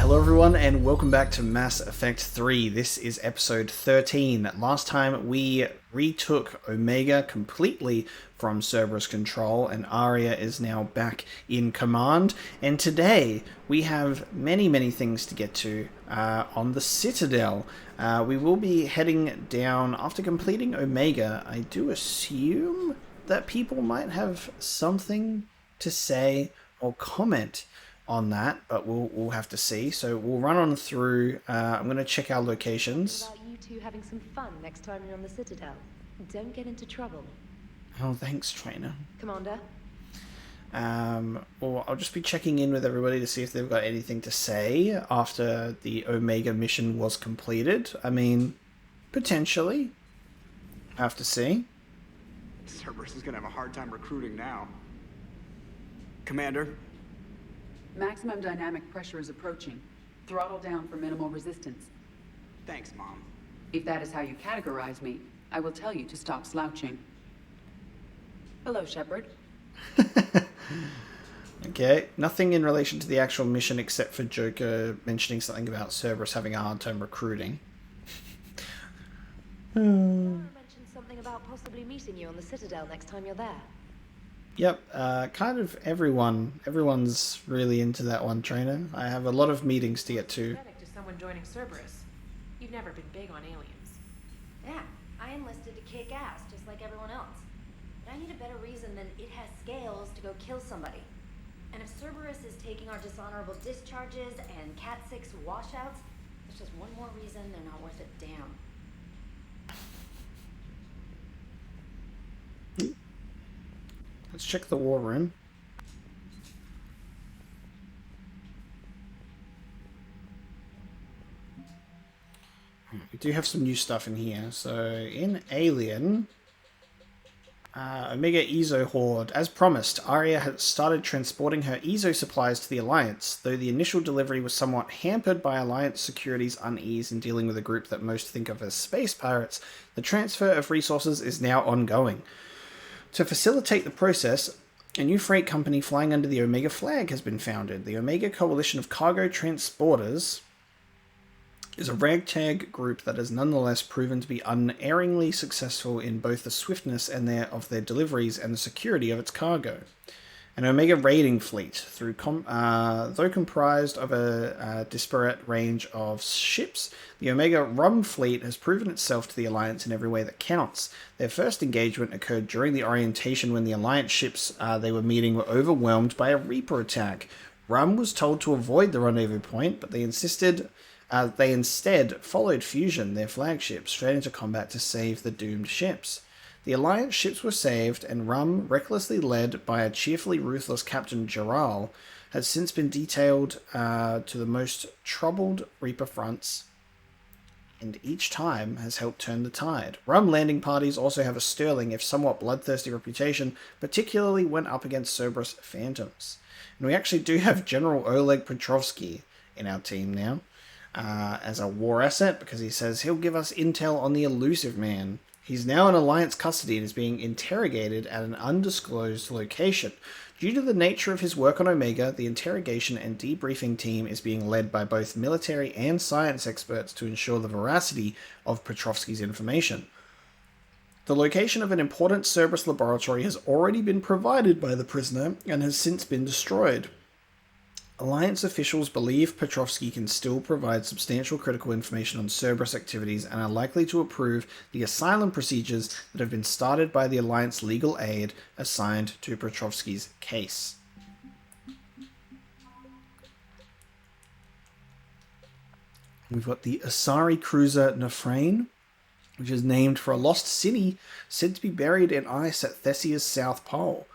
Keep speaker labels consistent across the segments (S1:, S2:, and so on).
S1: Hello everyone and welcome back to Mass Effect 3. This is episode 13. Last time we retook Omega completely from Cerberus control and Aria is now back in command. And today we have many things to get to on the Citadel. We will be heading down after completing Omega. I do assume that people might have something to say or comment on that, but we'll have to see. So we'll run on through. I'm going to check our locations.
S2: What about you two having some fun next time you're on the Citadel? Don't get into trouble.
S1: Oh, thanks, trainer.
S2: Commander?
S1: Or I'll just be checking in with everybody to see if they've got anything to say after the Omega mission was completed. I mean, potentially. Have to see.
S3: Cerberus is gonna have a hard time recruiting now. Commander?
S4: Maximum dynamic pressure is approaching. Throttle down for minimal resistance.
S3: Thanks, Mom.
S4: If that is how you categorize me, I will tell you to stop slouching. Hello, Shepard.
S1: Okay, nothing in relation to the actual mission except for Joker mentioning something about Cerberus having a hard time recruiting.
S2: Laura mentioned something about possibly meeting you on the Citadel next time you're there.
S1: Yep, kind of everyone's really into that one, trainer. I have a lot of meetings to get to.
S5: To someone joining Cerberus. You've never been big on aliens.
S6: Yeah, I enlisted to kick ass, just like everyone else. But I need a better reason than it has scales to go kill somebody. And if Cerberus is taking our dishonorable discharges and Cat 6 washouts, it's just one more reason they're not worth a damn.
S1: Let's check the war room. We do have some new stuff in here. So in Alien, Omega Ezo Horde. As promised, Aria had started transporting her Ezo supplies to the Alliance, though the initial delivery was somewhat hampered by Alliance security's unease in dealing with a group that most think of as space pirates. The transfer of resources is now ongoing. To facilitate the process, a new freight company flying under the Omega flag has been founded. The Omega Coalition of Cargo Transporters is a ragtag group that has nonetheless proven to be unerringly successful in both the swiftness of their deliveries and the security of its cargo. An Omega raiding fleet, though comprised of a disparate range of ships, the Omega rum fleet has proven itself to the Alliance in every way that counts. Their first engagement occurred during the orientation when the Alliance ships they were meeting were overwhelmed by a Reaper attack. Rum was told to avoid the rendezvous point, but they instead followed Fusion, their flagship, straight into combat to save the doomed ships. The Alliance ships were saved, and Rum, recklessly led by a cheerfully ruthless Captain Jaral, has since been detailed to the most troubled Reaper fronts, and each time has helped turn the tide. Rum landing parties also have a sterling, if somewhat bloodthirsty reputation, particularly when up against Cerberus Phantoms. And we actually do have General Oleg Petrovsky in our team now, as a war asset, because he says he'll give us intel on the elusive man. He's now in Alliance custody and is being interrogated at an undisclosed location. Due to the nature of his work on Omega, the interrogation and debriefing team is being led by both military and science experts to ensure the veracity of Petrovsky's information. The location of an important Cerberus laboratory has already been provided by the prisoner and has since been destroyed. Alliance officials believe Petrovsky can still provide substantial critical information on Cerberus activities and are likely to approve the asylum procedures that have been started by the Alliance legal aid assigned to Petrovsky's case. We've got the Asari cruiser Nafrane, which is named for a lost city said to be buried in ice at Thessia's South Pole.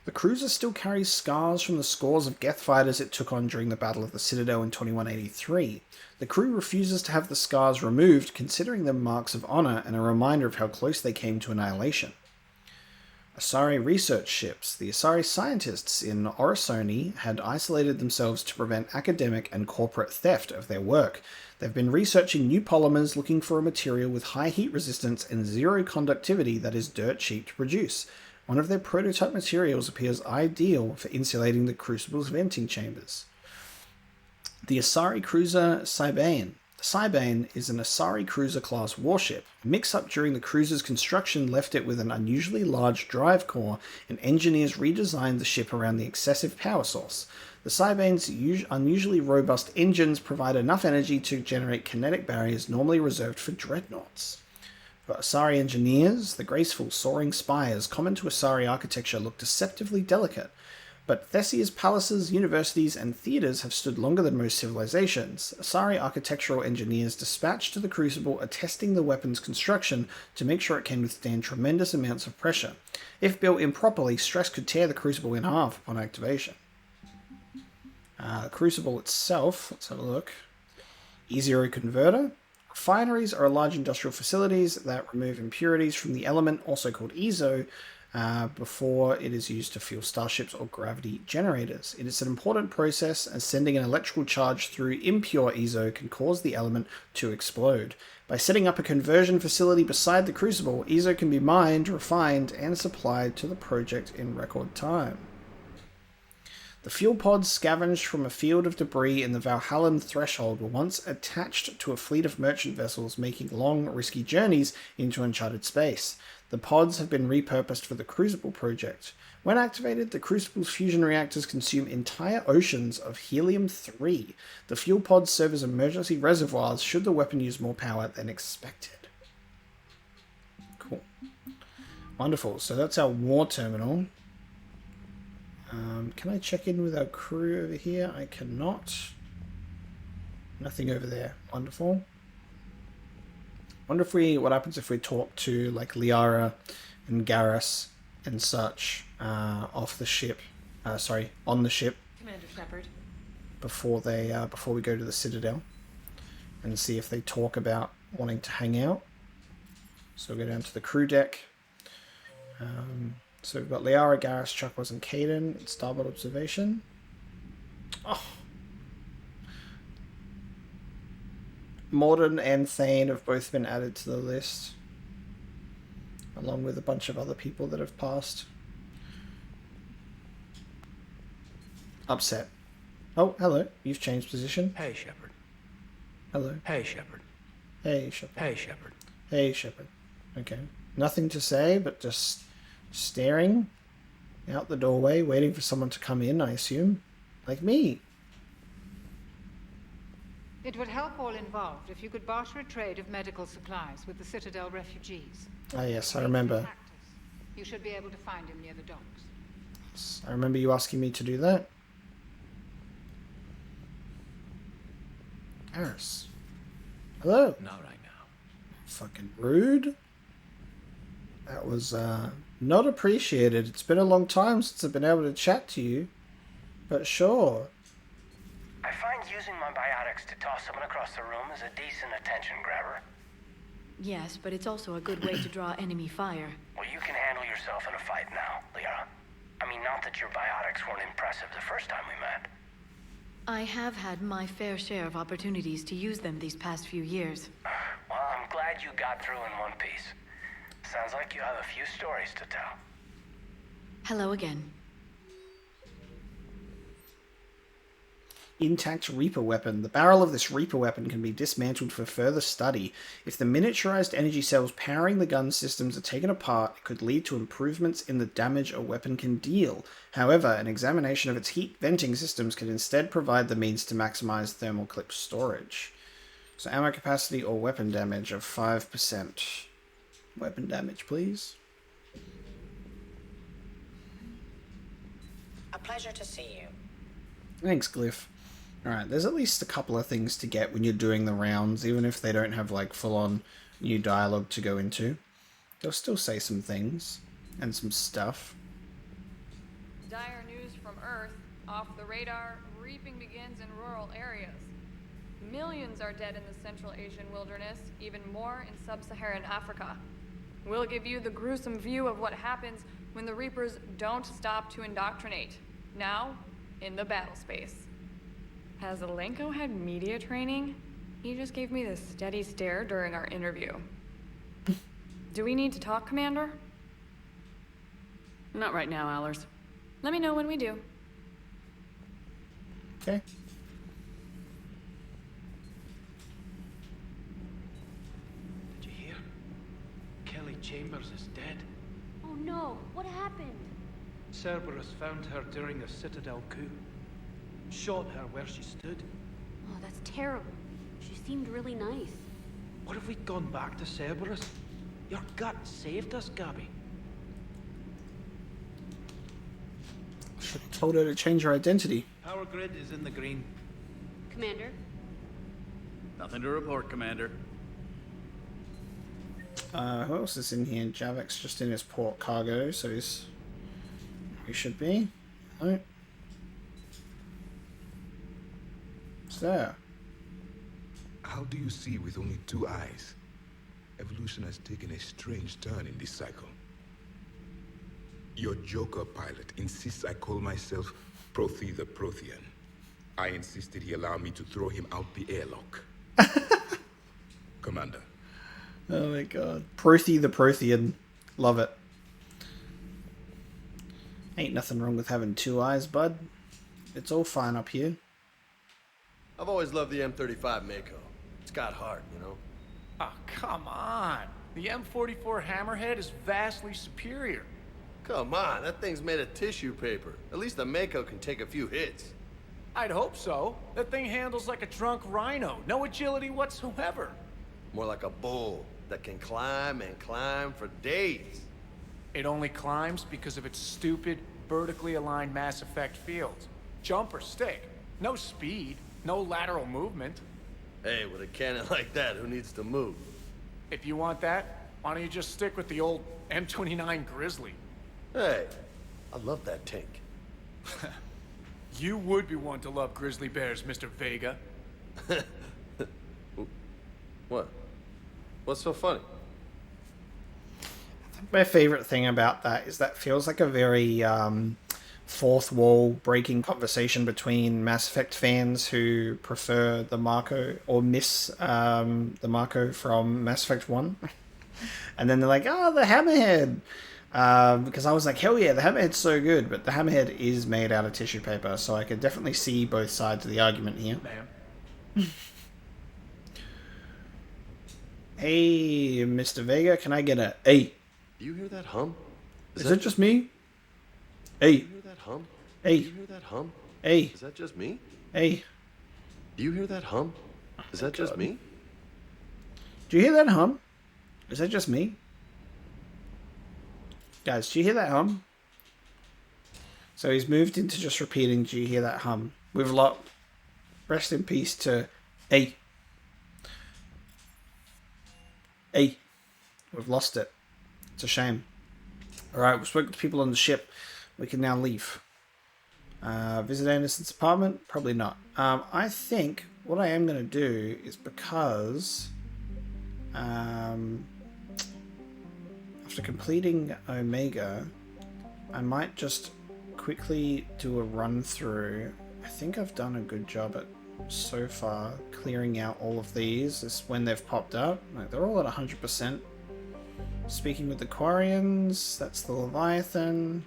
S1: The cruiser still carries scars from the scores of Geth fighters it took on during the Battle of the Citadel in 2183. The crew refuses to have the scars removed, considering them marks of honor and a reminder of how close they came to annihilation. Asari research ships. The Asari scientists in Orosoni had isolated themselves to prevent academic and corporate theft of their work. They've been researching new polymers, looking for a material with high heat resistance and zero conductivity that is dirt cheap to produce. One of their prototype materials appears ideal for insulating the crucible's venting chambers. The Asari cruiser Cybane. The Cybane is an Asari cruiser class warship. A mix-up during the cruiser's construction left it with an unusually large drive core, and engineers redesigned the ship around the excessive power source. The Cybane's unusually robust engines provide enough energy to generate kinetic barriers normally reserved for dreadnoughts. For Asari engineers, the graceful soaring spires common to Asari architecture look deceptively delicate. But Thessia's palaces, universities, and theatres have stood longer than most civilizations. Asari architectural engineers dispatched to the Crucible are testing the weapon's construction to make sure it can withstand tremendous amounts of pressure. If built improperly, stress could tear the Crucible in half upon activation. The Crucible itself, let's have a look. E0 converter. Refineries are large industrial facilities that remove impurities from the element, also called EZO, before it is used to fuel starships or gravity generators. It is an important process, as sending an electrical charge through impure EZO can cause the element to explode. By setting up a conversion facility beside the Crucible, EZO can be mined, refined, and supplied to the project in record time. The fuel pods scavenged from a field of debris in the Valhallan Threshold were once attached to a fleet of merchant vessels making long, risky journeys into uncharted space. The pods have been repurposed for the Crucible project. When activated, the Crucible's fusion reactors consume entire oceans of helium-3. The fuel pods serve as emergency reservoirs should the weapon use more power than expected. Cool. Wonderful. So that's our war terminal. Can I check in with our crew over here? I cannot. Nothing over there. Wonderful. Wonder if what happens if we talk to like Liara and Garrus and such off the ship. On the ship.
S5: Commander Shepard.
S1: Before we go to the Citadel, and see if they talk about wanting to hang out. So we'll go down to the crew deck. So we've got Liara, Garrus, Chuckles, and Caden in starboard observation. Oh. Morden and Thane have both been added to the list, along with a bunch of other people that have passed. Upset. Oh, hello. You've changed position.
S7: Hey, Shepard.
S1: Hello.
S7: Hey, Shepard.
S1: Hey, Shepard.
S7: Hey, Shepard.
S1: Hey, Shepard. Okay. Nothing to say, but just staring out the doorway, waiting for someone to come in, I assume. Like me.
S8: It would help all involved if you could barter a trade of medical supplies with the Citadel refugees.
S1: Ah, yes, I remember.
S8: You should be able to find him near the docks.
S1: I remember you asking me to do that. Garrus. Hello.
S7: Not right now.
S1: Fucking rude. That was, not appreciated. It's been a long time since I've been able to chat to you. But sure.
S9: I find using my biotics to toss someone across the room is a decent attention grabber.
S2: Yes, but it's also a good way to draw enemy fire.
S9: Well, you can handle yourself in a fight now, Liara. I mean, not that your biotics weren't impressive the first time we met.
S2: I have had my fair share of opportunities to use them these past few years.
S9: Well, I'm glad you got through in one piece. Sounds like you have a few stories to tell.
S2: Hello again.
S1: Intact Reaper weapon. The barrel of this Reaper weapon can be dismantled for further study. If the miniaturized energy cells powering the gun systems are taken apart, it could lead to improvements in the damage a weapon can deal. However, an examination of its heat venting systems could instead provide the means to maximize thermal clip storage. So ammo capacity or weapon damage of 5%. Weapon damage, please.
S10: A pleasure to see you.
S1: Thanks, Glyph. Alright, there's at least a couple of things to get when you're doing the rounds, even if they don't have like full-on new dialogue to go into. They'll still say some things, and some stuff.
S11: Dire news from Earth. Off the radar, reaping begins in rural areas. Millions are dead in the Central Asian wilderness, even more in sub-Saharan Africa. We'll give you the gruesome view of what happens when the Reapers don't stop to indoctrinate. Now, in the battle space. Has Alenko had media training? He just gave me this steady stare during our interview. Do we need to talk, Commander?
S4: Not right now, Allers.
S11: Let me know when we do.
S1: Okay.
S7: Chambers is dead.
S6: Oh no, what happened?
S7: Cerberus found her during a Citadel coup. Shot her where she stood.
S6: Oh, that's terrible. She seemed really nice.
S7: What if we'd gone back to Cerberus? Your gut saved us, Gabby.
S1: Should have told her to change her identity.
S7: Power grid is in the green.
S6: Commander?
S10: Nothing to report, Commander.
S1: Who else is in here? Javek's just in his port cargo, so he should be. No. What's there?
S12: How do you see with only 2 eyes? Evolution has taken a strange turn in this cycle. Your Joker pilot insists I call myself Prothy the Prothean. I insisted he allow me to throw him out the airlock. Commander.
S1: Oh my god. Prothy the Prothean. Love it. Ain't nothing wrong with having 2 eyes, bud. It's all fine up here.
S13: I've always loved the M35 Mako. It's got heart, you know?
S14: Oh, come on. The M44 Hammerhead is vastly superior.
S13: Come on, that thing's made of tissue paper. At least the Mako can take a few hits.
S14: I'd hope so. That thing handles like a drunk rhino. No agility whatsoever.
S13: More like a bull that can climb and climb for days.
S14: It only climbs because of its stupid, vertically aligned Mass Effect fields. Jump or stick. No speed. No lateral movement.
S13: Hey, with a cannon like that, who needs to move?
S14: If you want that, why don't you just stick with the old M29 Grizzly?
S13: Hey, I love that tank.
S14: You would be one to love grizzly bears, Mr. Vega.
S13: What? What's so funny?
S1: My favorite thing about that is that feels like a very fourth wall breaking conversation between Mass Effect fans who prefer the Mako or miss the Mako from Mass Effect 1. And then they're like, oh, the Hammerhead. Because I was like, hell yeah, the Hammerhead's so good, but the Hammerhead is made out of tissue paper, so I could definitely see both sides of the argument here.
S14: Ma'am.
S1: Hey, Mr. Vega, can I get a A?
S13: Do you hear that hum?
S1: Is it just me? Hey.
S13: Do you hear that hum?
S1: Hey.
S13: Do you hear that hum?
S1: Hey.
S13: Is that just me?
S1: Hey.
S13: Do you hear that hum? Is that just me?
S1: Do you hear that hum? Is that just me? Guys, do you hear that hum? So he's moved into just repeating, do you hear that hum? We've lost. Rest in peace to A. A. We've lost it. It's a shame. Alright, we've spoken to people on the ship. We can now leave. Visit Anderson's apartment? Probably not. I think what I am going to do is because after completing Omega, I might just quickly do a run through. I think I've done a good job at so far clearing out all of these. Is when they've popped up. Like, they're all at 100%. Speaking with the Quarians, that's the Leviathan.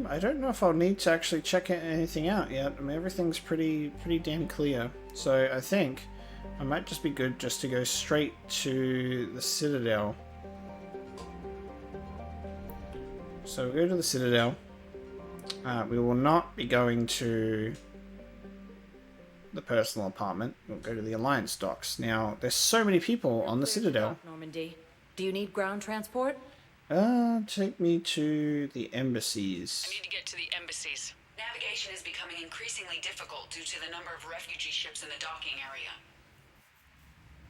S1: I don't know if I'll need to actually check anything out yet. I mean, everything's pretty damn clear. So I think I might just be good just to go straight to the Citadel. So we'll go to the Citadel. We will not be going to the personal apartment. We'll go to the Alliance docks. Now, there's so many people on the Citadel.
S2: Normandy. Do you need ground transport?
S1: Take me to the embassies.
S4: I need to get to the embassies. Navigation is becoming increasingly difficult due to the number of refugee ships in the docking area.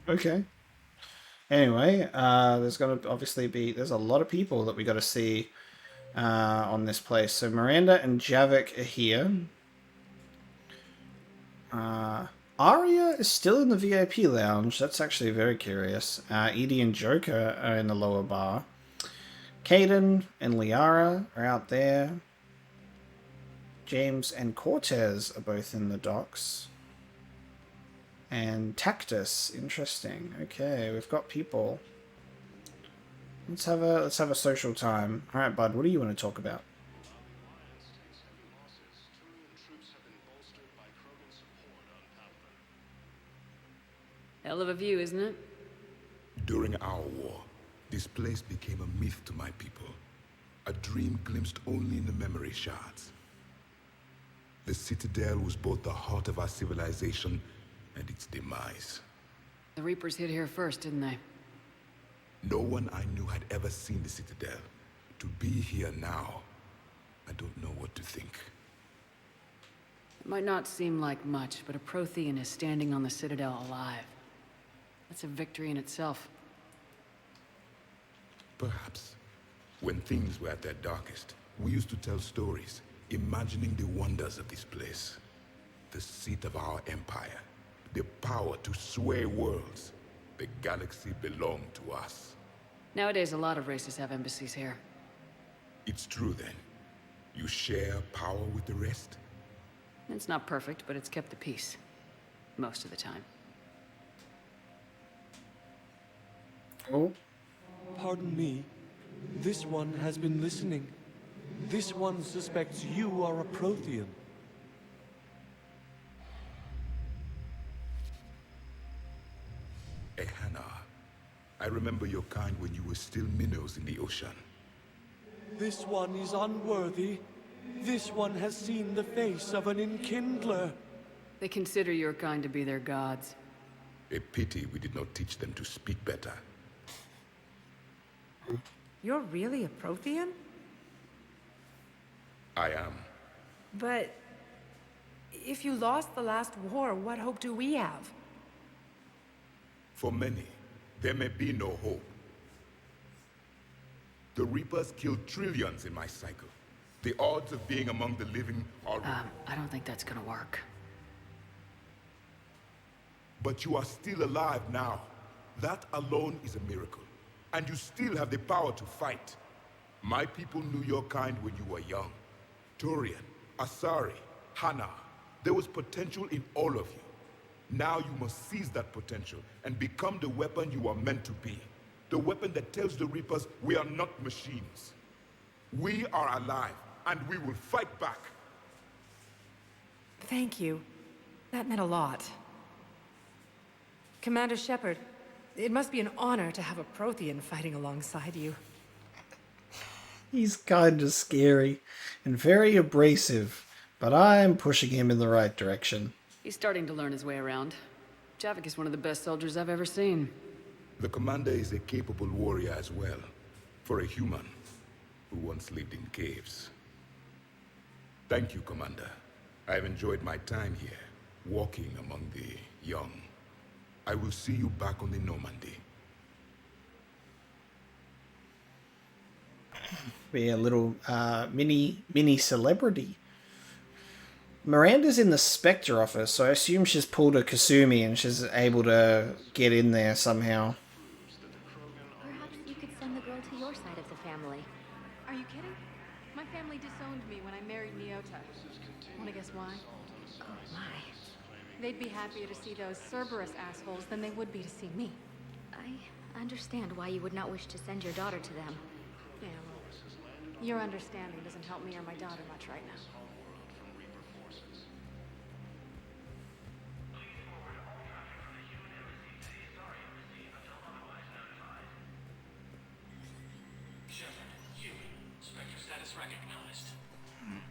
S1: Okay. Anyway, there's gonna obviously be, there's a lot of people that we gotta see on this place. So Miranda and Javik are here. Aria is still in the VIP lounge. That's actually very curious. Edie and Joker are in the lower bar. Caden and Liara are out there. James and Cortez are both in the docks. And Tactus, interesting. Okay, we've got people. Let's have a social time. All right, bud. What do you want to talk about?
S4: Hell of a view, isn't it?
S12: During our war, this place became a myth to my people. A dream glimpsed only in the memory shards. The Citadel was both the heart of our civilization and its demise.
S4: The Reapers hit here first, didn't they?
S12: No one I knew had ever seen the Citadel. To be here now, I don't know what to think.
S4: It might not seem like much, but a Prothean is standing on the Citadel alive. That's a victory in itself.
S12: Perhaps. When things were at their darkest, we used to tell stories, imagining the wonders of this place. The seat of our empire. The power to sway worlds. The galaxy belonged to us.
S4: Nowadays, a lot of races have embassies here.
S12: It's true then. You share power with the rest?
S4: It's not perfect, but it's kept the peace. Most of the time.
S1: Oh.
S15: Pardon me. This one has been listening. This one suspects you are a Prothean.
S12: Ehana. I remember your kind when you were still minnows in the ocean.
S15: This one is unworthy. This one has seen the face of an enkindler.
S4: They consider your kind to be their gods.
S12: A pity we did not teach them to speak better.
S16: You're really a Prothean?
S12: I am.
S16: But if you lost the last war, what hope do we have?
S12: For many, there may be no hope. The Reapers killed trillions in my cycle. The odds of being among the living are...
S4: I don't think that's gonna work.
S12: But you are still alive now. That alone is a miracle. And you still have the power to fight. My people knew your kind when you were young. Turian, Asari, Hana. There was potential in all of you. Now you must seize that potential and become the weapon you are meant to be. The weapon that tells the Reapers we are not machines. We are alive, and we will fight back.
S16: Thank you. That meant a lot. Commander Shepard, it must be an honor to have a Prothean fighting alongside you.
S1: He's kind of scary and very abrasive, but I'm pushing him in the right direction.
S4: He's starting to learn his way around. Javik is one of the best soldiers I've ever seen.
S12: The commander is a capable warrior as well, for a human who once lived in caves. Thank you, Commander. I've enjoyed my time here, walking among the young. I will see you back on the Normandy.
S1: Be a little mini celebrity. Miranda's in the Spectre office, so I assume she's pulled a Kasumi and she's able to get in there somehow.
S6: Perhaps you could send the girl to your side of the family.
S2: Are you kidding? My family disowned me when I married Nyota. Wanna guess why?
S6: Oh my.
S2: They'd be happier to see those Cerberus assholes than they would be to see me.
S6: I understand why you would not wish to send your daughter to them.
S2: Yeah, well, your understanding doesn't help me or my daughter much right now.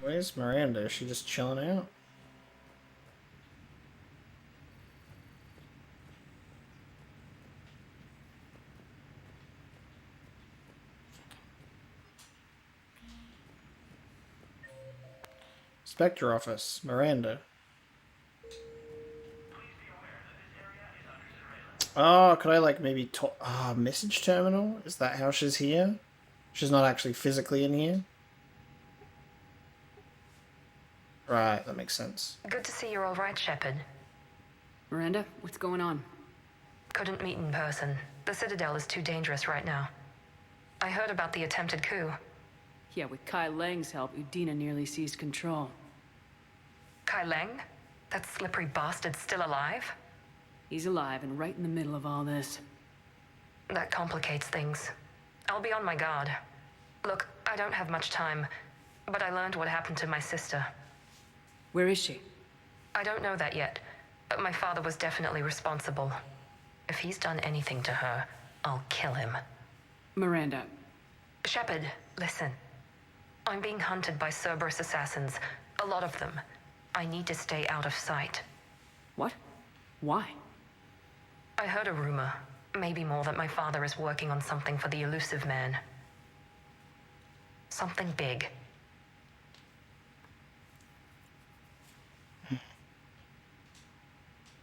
S1: Where's Miranda? Is she just chilling out? Spectre office, Miranda. Oh, could I like maybe talk? Ah, message terminal? Is that how she's here? She's not actually physically in here? Right, that makes sense.
S17: Good to see you're all right, Shepard.
S4: Miranda, what's going on?
S17: Couldn't meet in person. The Citadel is too dangerous right now. I heard about the attempted coup.
S4: Yeah, with Kai Lang's help, Udina nearly seized control.
S17: Kai Lang? That slippery bastard's still alive?
S4: He's alive and right in the middle of all this.
S17: That complicates things. I'll be on my guard. Look, I don't have much time, but I learned what happened to my sister.
S4: Where is she?
S17: I don't know that yet, but my father was definitely responsible. If he's done anything to her, I'll kill him.
S4: Miranda.
S17: Shepard, listen. I'm being hunted by Cerberus assassins. A lot of them. I need to stay out of sight.
S4: What? Why?
S17: I heard a rumor, maybe more, that my father is working on something for the elusive man. Something big.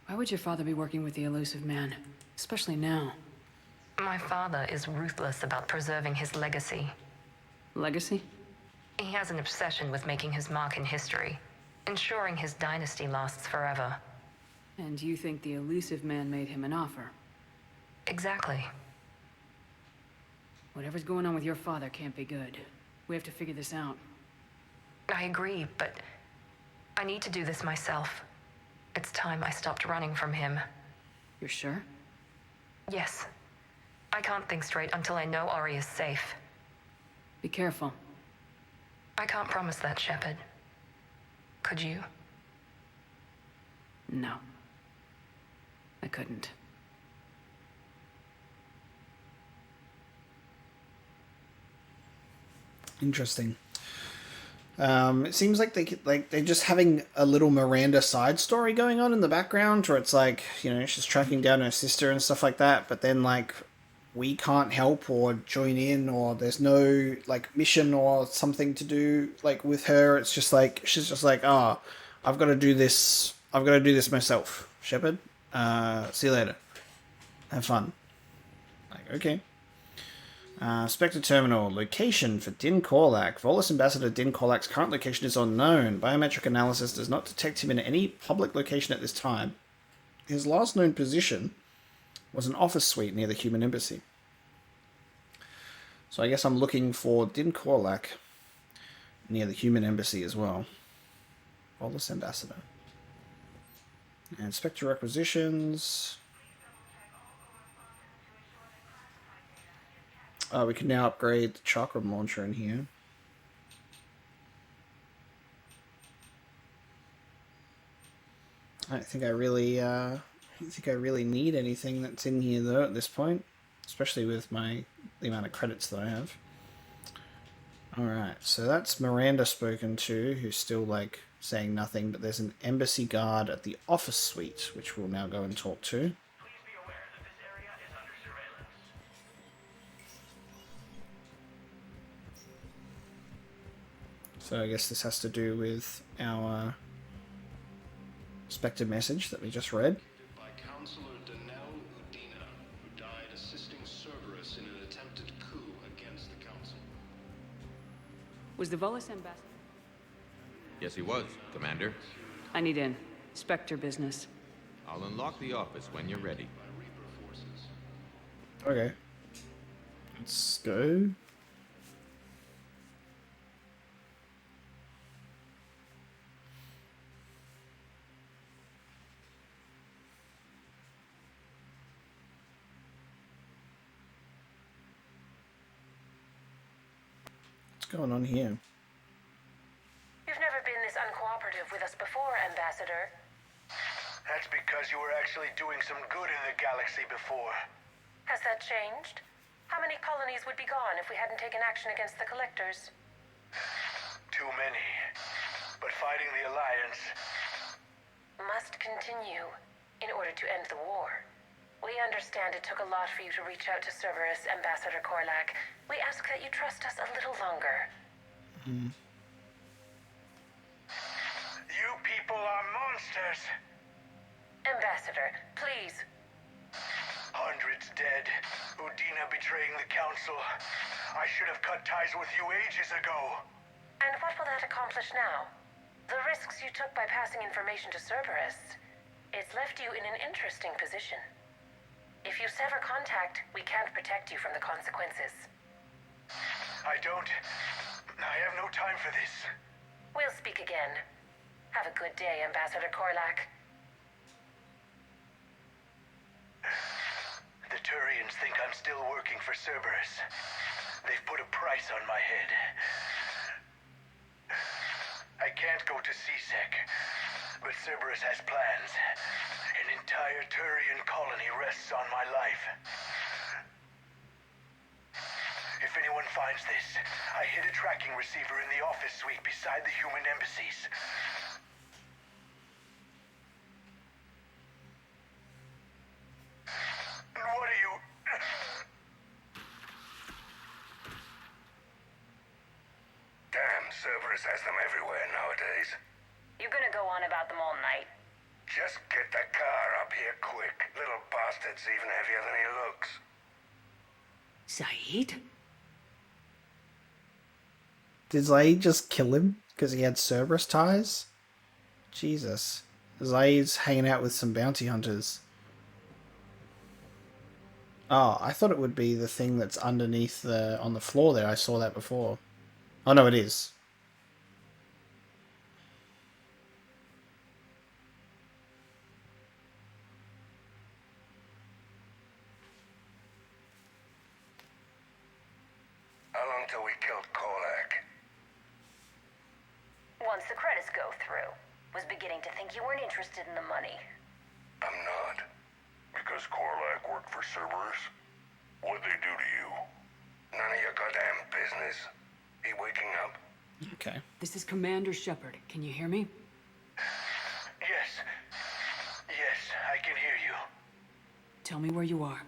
S4: Why would your father be working with the elusive man? Especially now.
S17: My father is ruthless about preserving his legacy.
S4: Legacy?
S17: He has an obsession with making his mark in history, ensuring his dynasty lasts forever.
S4: And you think the elusive man made him an offer?
S17: Exactly.
S4: Whatever's going on with your father can't be good. We have to figure this out.
S17: I agree, but I need to do this myself. It's time I stopped running from him.
S4: You're sure?
S17: Yes. I can't think straight until I know Aria's safe.
S4: Be careful.
S17: I can't promise that, Shepard. Could you?
S4: No. I couldn't.
S1: Interesting. It seems like they're just having a little Miranda side story going on in the background, where it's like, you know, she's tracking down her sister and stuff like that, but then like we can't help or join in, or there's no like mission or something to do like with her. It's just like she's just like, oh, I've got to do this. I've got to do this myself. Shepard, see you later. Have fun. Like, okay. Spectre Terminal. Location for Din Korlac. Volus Ambassador Din Korlac's current location is unknown. Biometric analysis does not detect him in any public location at this time. His last known position was an office suite near the human embassy. So I guess I'm looking for Din Korlac near the human embassy as well. Volus Ambassador. And Spectre requisitions. We can now upgrade the chakram launcher in here. I don't think I really need anything that's in here though at this point, especially with the amount of credits that I have. All right, so that's Miranda spoken to, who's still like saying nothing, but there's an embassy guard at the office suite, which we'll now go and talk to. So I guess this has to do with our Spectre message that we just read.
S18: By Counselor Danelle Udina, who died assisting Cerberus in an attempted coup against the Council.
S4: Was the Volus ambassador?
S19: Yes, he was, Commander.
S4: I need in. Spectre business.
S19: I'll unlock the office when you're ready.
S1: Okay. Let's go. What's going on here?
S9: You've never been this uncooperative with us before, Ambassador.
S18: That's because you were actually doing some good in the galaxy before.
S9: Has that changed? How many colonies would be gone if we hadn't taken action against the Collectors?
S18: Too many. But fighting the Alliance
S9: must continue in order to end the war. We understand it took a lot for you to reach out to Cerberus, Ambassador Korlac. We ask that you trust us a little longer.
S18: You people are monsters!
S9: Ambassador, please.
S18: Hundreds dead. Udina betraying the Council. I should have cut ties with you ages ago.
S9: And what will that accomplish now? The risks you took by passing information to Cerberus, it's left you in an interesting position. If you sever contact, we can't protect you from the consequences.
S18: I have no time for this.
S9: We'll speak again. Have a good day, Ambassador Korlac.
S18: The Turians think I'm still working for Cerberus. They've put a price on my head. I can't go to CSEC, but Cerberus has plans. And in entire Turian colony rests on my life. If anyone finds this, I hid a tracking receiver in the office suite beside the human embassies. And what are you...
S20: Damn, Cerberus has them everywhere nowadays.
S9: You gonna go on about them all night?
S20: Just get the car up here quick. Little bastard's even heavier than he looks.
S4: Zaeed?
S1: Did Zaeed just kill him because he had Cerberus ties? Jesus. Zaeed's hanging out with some bounty hunters. Oh, I thought it would be the thing that's underneath on the floor there. I saw that before. Oh no, it is.
S20: How long till we killed Korlac?
S9: Once the credits go through. Was beginning to think you weren't interested in the money.
S20: I'm not.
S18: Because Korlac worked for Cerberus? What'd they do to you?
S20: None of your goddamn business. He waking up?
S1: Okay.
S4: This is Commander Shepard. Can you hear me?
S18: Yes. Yes, I can hear you.
S4: Tell me where you are.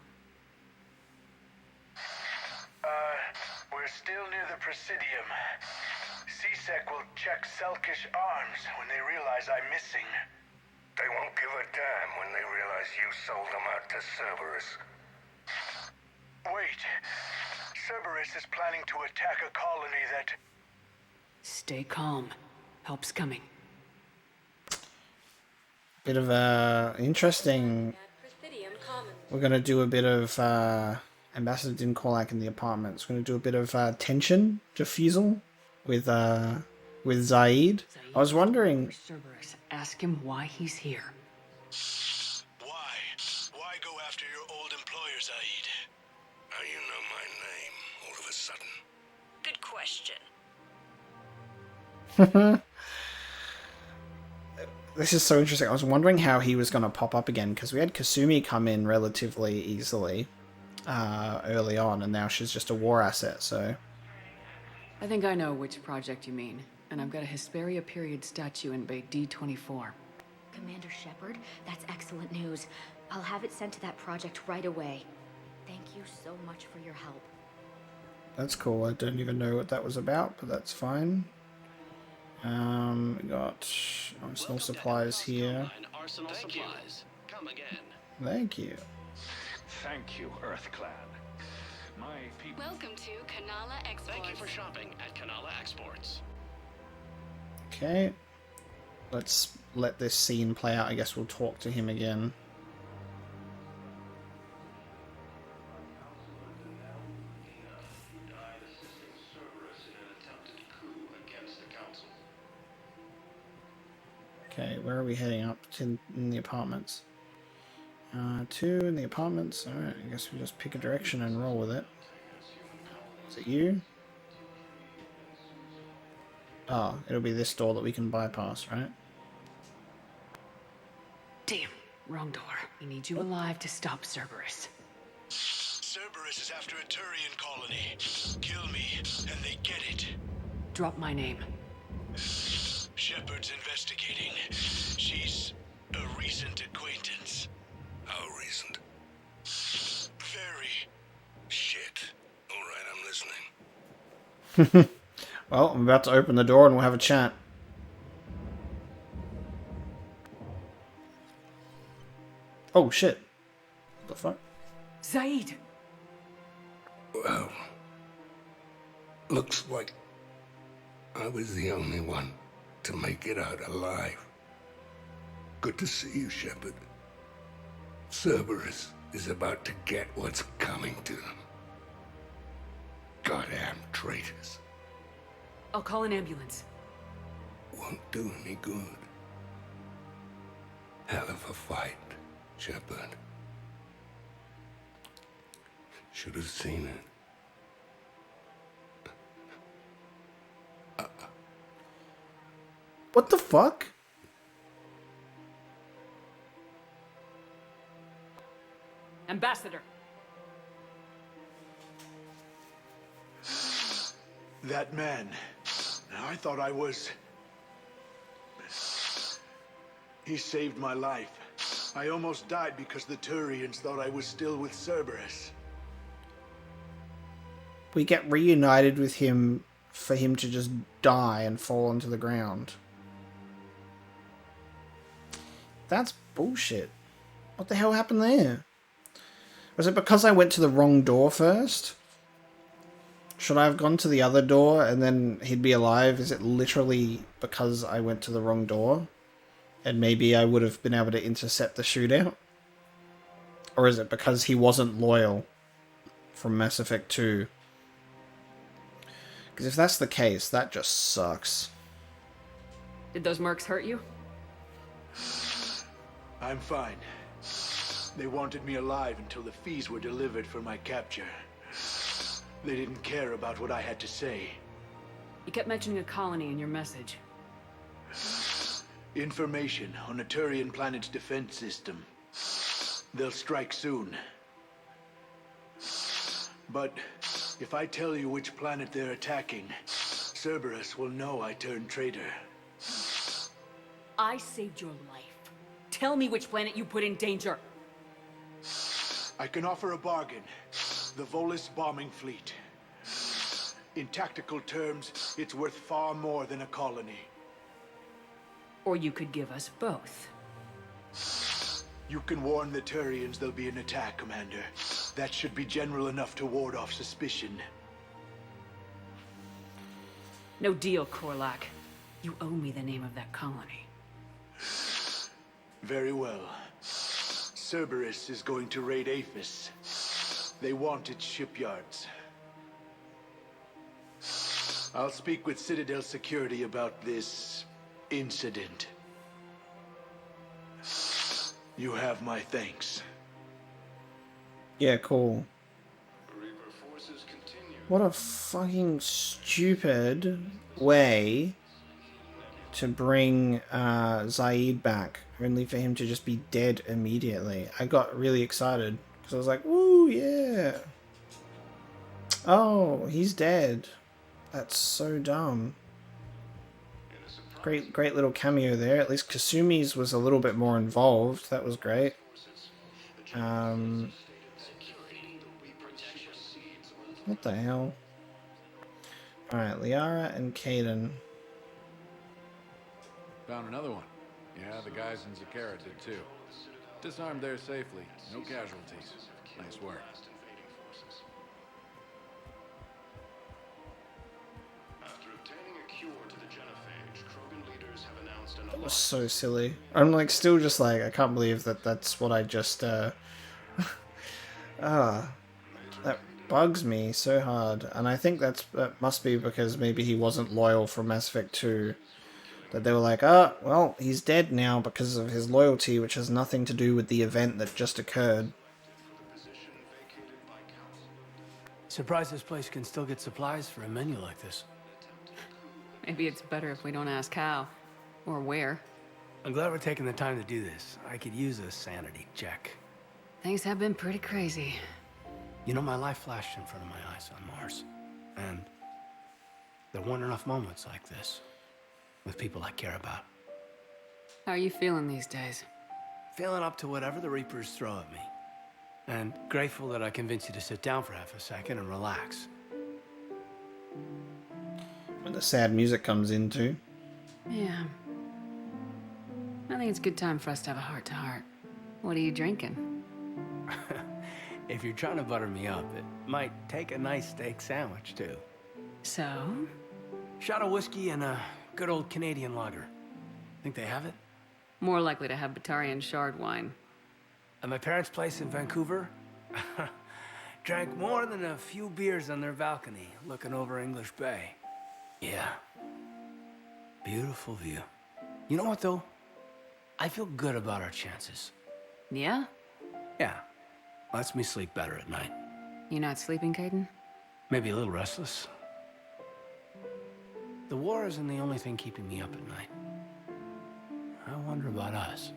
S18: We're still near the Presidium. C-Sec will check Selkish arms when they realize I'm missing.
S20: They won't give a damn when they realize you sold them out to Cerberus.
S18: Wait. Cerberus is planning to attack a colony that...
S4: Stay calm. Help's coming.
S1: Bit of interesting. We're gonna do a bit of Ambassador didn't call out in the apartments. We're gonna do a bit of tension diffusal with Zaeed. I was wondering.
S4: Cerberus, ask him why he's here.
S18: Why? Why go after your old employer, Zaeed?
S20: How you know my name all of a sudden?
S9: Good question.
S1: This is so interesting. I was wondering how he was going to pop up again, because we had Kasumi come in relatively easily early on, and now she's just a war asset, so...
S4: I think I know which project you mean, and I've got a Hesperia period statue in Bay D24.
S6: Commander Shepard, that's excellent news. I'll have it sent to that project right away. Thank you so much for your help.
S1: That's cool. I don't even know what that was about, but that's fine. We got arsenal supplies here.
S21: Arsenal supplies. Come again.
S1: Thank you.
S21: Thank you, Earth Clan. My people.
S17: Welcome to Kanala Exports.
S21: Thank you for shopping at Kanala Exports.
S1: Okay. Let's let this scene play out. I guess we'll talk to him again. Okay, where are we heading up to in the apartments? 2 in the apartments. Alright, I guess we just pick a direction and roll with it. Is it you? Oh, it'll be this door that we can bypass, right?
S4: Damn, wrong door. We need you alive to stop Cerberus.
S18: Cerberus is after a Turian colony. Kill me, and they get it.
S4: Drop my name.
S18: Shepard's investigating. She's a recent acquaintance.
S20: How recent?
S18: Very.
S20: Shit. Alright, I'm listening.
S1: Well, I'm about to open the door and we'll have a chat. Oh shit. What the fuck?
S4: Zaeed!
S20: Well, looks like I was the only one to make it out alive. Good to see you, Shepard. Cerberus is about to get what's coming to them. Goddamn traitors.
S4: I'll call an ambulance.
S20: Won't do any good. Hell of a fight, Shepard. Should have seen it.
S1: What the fuck?
S4: Ambassador!
S18: That man. I thought I was... He saved my life. I almost died because the Turians thought I was still with Cerberus.
S1: We get reunited with him for him to just die and fall onto the ground. That's bullshit. What the hell happened there? Was it because I went to the wrong door first? Should I have gone to the other door and then he'd be alive? Is it literally because I went to the wrong door? And maybe I would have been able to intercept the shootout? Or is it because he wasn't loyal from Mass Effect 2? Because if that's the case, that just sucks.
S4: Did those mercs hurt you?
S18: I'm fine. They wanted me alive until the fees were delivered for my capture. They didn't care about what I had to say.
S4: You kept mentioning a colony in your message.
S18: Information on a Turian planet's defense system. They'll strike soon. But if I tell you which planet they're attacking, Cerberus will know I turned traitor.
S4: I saved your life. Tell me which planet you put in danger.
S18: I can offer a bargain. The Volus bombing fleet. In tactical terms, it's worth far more than a colony.
S4: Or you could give us both.
S18: You can warn the Turians there'll be an attack, Commander. That should be general enough to ward off suspicion.
S4: No deal, Korlac. You owe me the name of that colony.
S18: Very well. Cerberus is going to raid Aphis. They want its shipyards. I'll speak with Citadel security about this incident. You have my thanks.
S1: Yeah, cool. What a fucking stupid way to bring Zaeed back, only for him to just be dead immediately. I got really excited, because I was like, woo, yeah. Oh, he's dead. That's so dumb. Great little cameo there. At least Kasumi's was a little bit more involved. That was great. What the hell? Alright, Liara and Kaidan.
S3: Found another one. Yeah, the guys in Zakara did too. Disarmed there safely. No casualties. Nice work.
S1: That was so silly. I'm like still just like, I can't believe that that's what I just that bugs me so hard. And I think that must be because maybe he wasn't loyal from Mass Effect 2. That they were like, oh, well, he's dead now because of his loyalty, which has nothing to do with the event that just occurred.
S22: Surprised this place can still get supplies for a menu like this.
S4: Maybe it's better if we don't ask how. Or where.
S22: I'm glad we're taking the time to do this. I could use a sanity check.
S4: Things have been pretty crazy.
S22: You know, my life flashed in front of my eyes on Mars. And there weren't enough moments like this. With people I care about.
S4: How are you feeling these days?
S22: Feeling up to whatever the Reapers throw at me. And grateful that I convinced you to sit down for half a second and relax.
S1: When the sad music comes in too.
S4: Yeah. I think it's a good time for us to have a heart-to-heart. What are you drinking?
S22: If you're trying to butter me up, it might take a nice steak sandwich, too.
S4: So?
S22: Shot of whiskey and a good old Canadian lager. Think they have it?
S4: More likely to have Batarian shard wine.
S22: At my parents' place in Vancouver, drank more than a few beers on their balcony, looking over English Bay. Yeah. Beautiful view. You know what, though? I feel good about our chances.
S4: Yeah?
S22: Yeah. Lets me sleep better at night.
S4: You not sleeping, Kaidan?
S22: Maybe a little restless. The war isn't the only thing keeping me up at night. I wonder about us.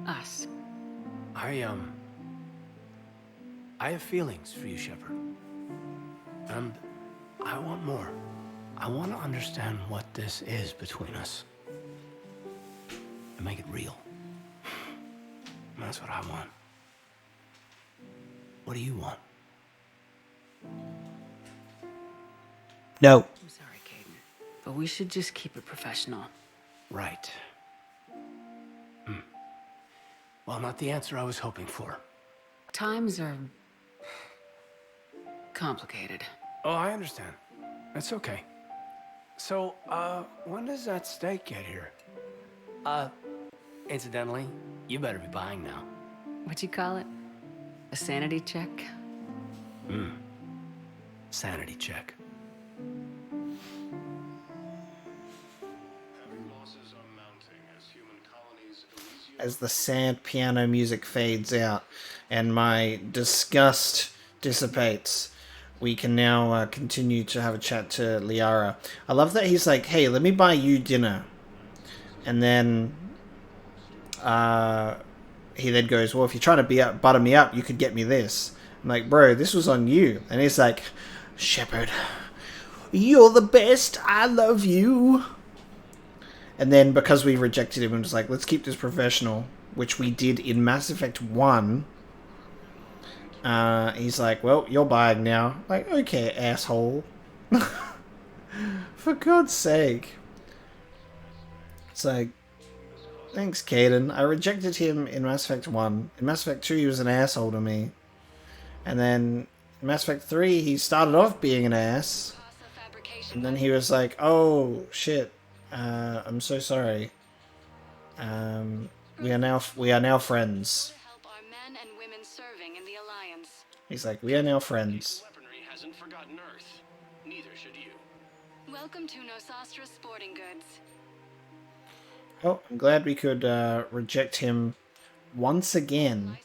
S4: Us?
S22: I I have feelings for you, Shepard. And I want more. I want to understand what this is between us. And make it real. That's what I want. What do you want?
S1: No.
S4: I'm sorry, Caden. But we should just keep it professional.
S22: Right. Well, not the answer I was hoping for.
S4: Times are complicated.
S22: Oh, I understand. That's okay. So, when does that steak get here? Incidentally, you better be buying now.
S4: What'd you call it? A sanity check?
S22: Sanity check.
S1: As the sad piano music fades out and my disgust dissipates, we can now continue to have a chat to Liara. I love that he's like, hey, let me buy you dinner. And then he then goes, well, if you're trying to butter me up, you could get me this. I'm like, bro, this was on you. And he's like, Shepard, you're the best. I love you. And then because we rejected him, I'm just like, let's keep this professional, which we did in Mass Effect 1. He's like, well, you're buying now. Like, okay, asshole. For God's sake. It's like, thanks, Caden. I rejected him in Mass Effect 1. In Mass Effect 2, he was an asshole to me. And then in Mass Effect 3, he started off being an ass. And then he was like, oh, shit. I'm so sorry. We are now friends. He's like, we are now friends.
S5: Weaponry hasn't forgotten Earth. Neither should you.
S17: Welcome to Nosastra Sporting Goods.
S1: Oh, I'm glad we could reject him once again.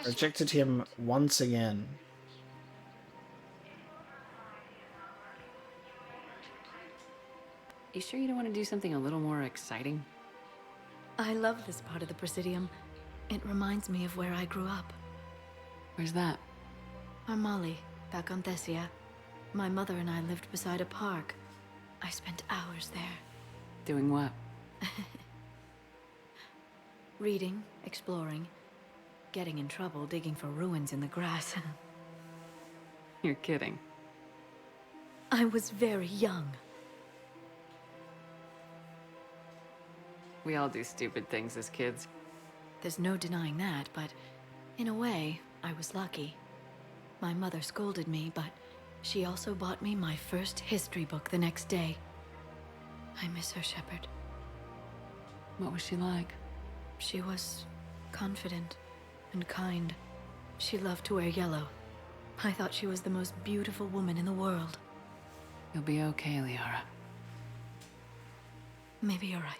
S1: Rejected him once again.
S4: You sure you don't want to do something a little more exciting?
S2: I love this part of the Presidium. It reminds me of where I grew up.
S4: Where's that?
S2: Armali, back on Thessia. My mother and I lived beside a park. I spent hours there.
S4: Doing what?
S2: Reading, exploring, getting in trouble digging for ruins in the grass.
S4: You're kidding.
S2: I was very young.
S4: We all do stupid things as kids.
S2: There's no denying that, but in a way, I was lucky. My mother scolded me, but she also bought me my first history book the next day. I miss her, Shepard.
S4: What was she like?
S2: She was confident and kind. She loved to wear yellow. I thought she was the most beautiful woman in the world.
S4: You'll be okay, Liara.
S2: Maybe you're right.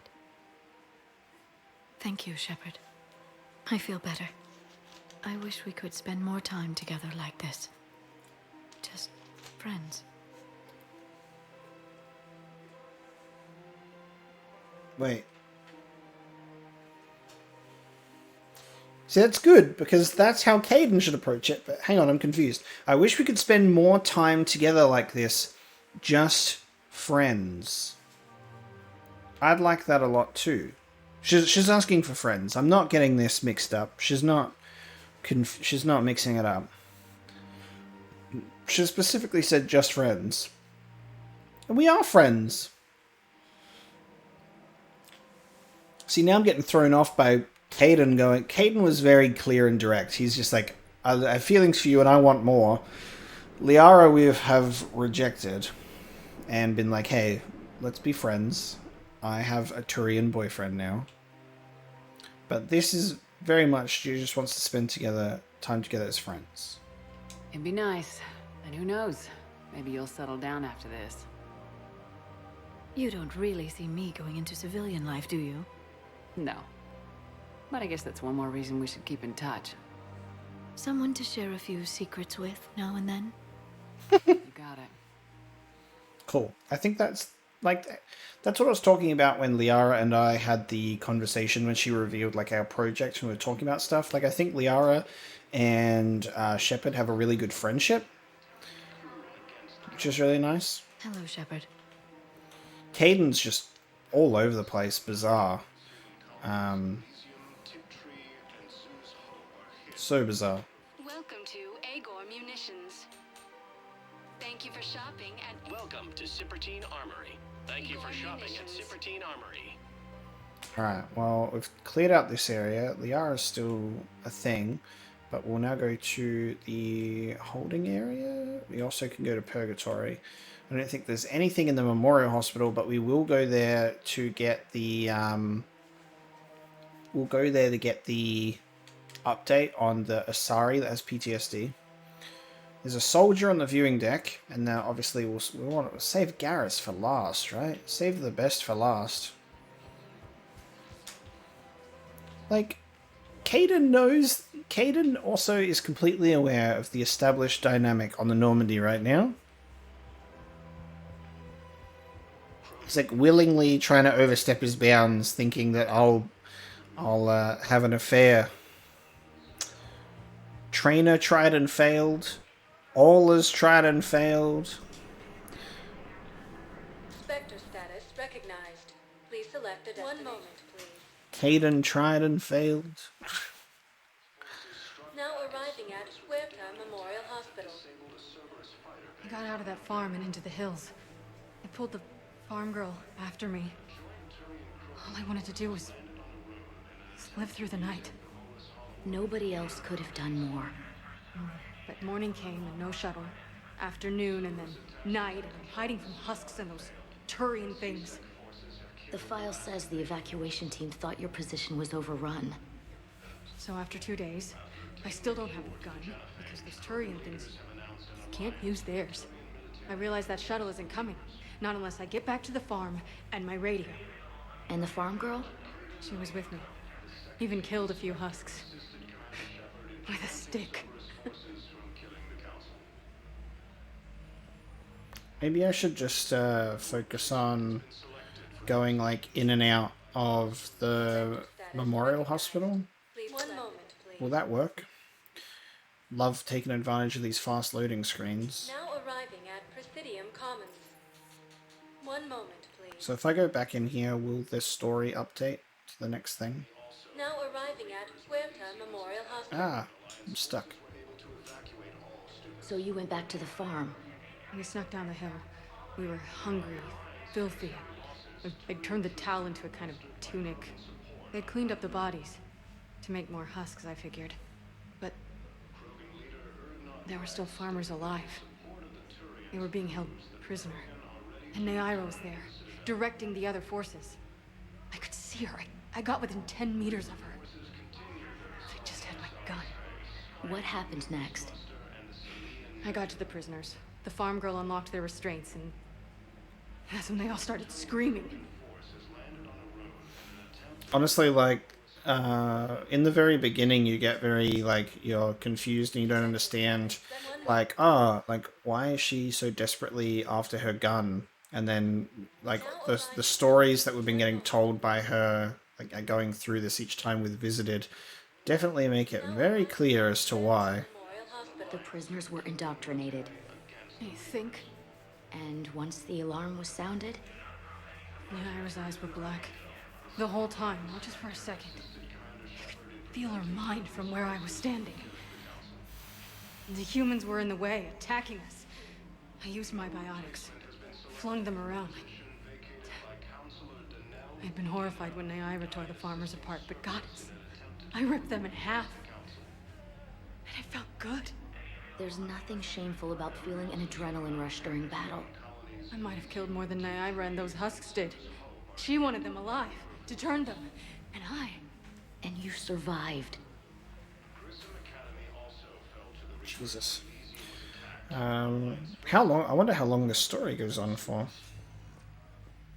S2: Thank you, Shepard. I feel better. I wish we could spend more time together like this. Just friends.
S1: Wait. See, that's good, because that's how Caden should approach it, but hang on, I'm confused. I wish we could spend more time together like this. Just friends. I'd like that a lot too. She's asking for friends. I'm not getting this mixed up. She's not mixing it up. She specifically said just friends. And we are friends. See, now I'm getting thrown off by Caden going... Caden was very clear and direct. He's just like, I have feelings for you and I want more. Liara we have rejected and been like, hey, let's be friends. I have a Turian boyfriend now. But this is very much, she just wants to spend time together as friends.
S4: It'd be nice. And who knows? Maybe you'll settle down after this.
S2: You don't really see me going into civilian life, do you?
S4: No. But I guess that's one more reason we should keep in touch.
S2: Someone to share a few secrets with now and then?
S4: You got it.
S1: Cool. I think that's like that's what I was talking about when Liara and I had the conversation when she revealed like our project and we were talking about stuff. Like I think Liara and Shepard have a really good friendship, which is really nice.
S2: Hello, Shepard.
S1: Caden's just all over the place, bizarre. So bizarre.
S8: Welcome to Agor Munitions. Thank you for shopping at...
S5: Welcome to Cypertine Armory. Thank you for shopping at Cypertine Armory.
S1: Alright, well, we've cleared out this area. Liara's still a thing, but we'll now go to the holding area. We also can go to Purgatory. I don't think there's anything in the Memorial Hospital, but we will go there to get the, we'll go there to get the update on the Asari that has PTSD. There's a soldier on the viewing deck, and now obviously we want to save Garrus for last, right? Save the best for last. Like, Caden also is completely aware of the established dynamic on the Normandy right now. He's like willingly trying to overstep his bounds, thinking that I'll have an affair. Trainer tried and failed. Aula's tried and failed.
S11: Spectre status recognized. Please select a destination. 1 moment, please.
S1: Caden tried and failed.
S11: Now arriving at Huerta Memorial Hospital.
S23: I got out of that farm and into the hills. I pulled the farm girl after me. All I wanted to do was live through the night.
S2: Nobody else could have done more.
S23: But morning came and no shuttle. Afternoon and then night, and I'm hiding from husks and those Turian things.
S2: The file says the evacuation team thought your position was overrun.
S23: So after 2 days, I still don't have a gun because those Turian things, you can't use theirs. I realize that shuttle isn't coming. Not unless I get back to the farm and my radio.
S2: And the farm girl?
S23: She was with me. Even killed a few husks. With a stick.
S1: Maybe I should just focus on going like in and out of the Memorial Hospital.
S11: 1 moment, please.
S1: Will that work? Love taking advantage of these fast loading screens.
S11: Now arriving at Presidium Commons. 1 moment, please.
S1: So if I go back in here, will this story update to the next thing?
S11: Now arriving at Huerta Memorial Hospital.
S1: Ah, I'm stuck.
S2: So you went back to the farm.
S23: We snuck down the hill. We were hungry, filthy. They'd turned the towel into a kind of tunic. They'd cleaned up the bodies. To make more husks, I figured. But there were still farmers alive. They were being held prisoner. And Naira was there, directing the other forces. I could see her. I got within 10 meters of her. I just had my gun.
S2: What happened next?
S23: I got to the prisoners. The farm girl unlocked their restraints, and that's when they all started screaming.
S1: Honestly, like, in the very beginning, you get very, like, you're confused and you don't understand, like, why is she so desperately after her gun? And then, like, the stories that we've been getting told by her, like, going through this each time we've visited, definitely make it very clear as to why.
S2: The prisoners were indoctrinated.
S23: You think?
S2: And once the alarm was sounded?
S23: Naira's eyes were black. The whole time, not just for a second. I could feel her mind from where I was standing. The humans were in the way, attacking us. I used my biotics. Flung them around. I'd been horrified when Naira tore the farmers apart, but goddess, I ripped them in half. And it felt good.
S2: There's nothing shameful about feeling an adrenaline rush during battle.
S23: I might have killed more than Naira and those husks did. She wanted them alive, to turn them. And I...
S2: And you survived.
S1: Jesus. How long? I wonder how long this story goes on for.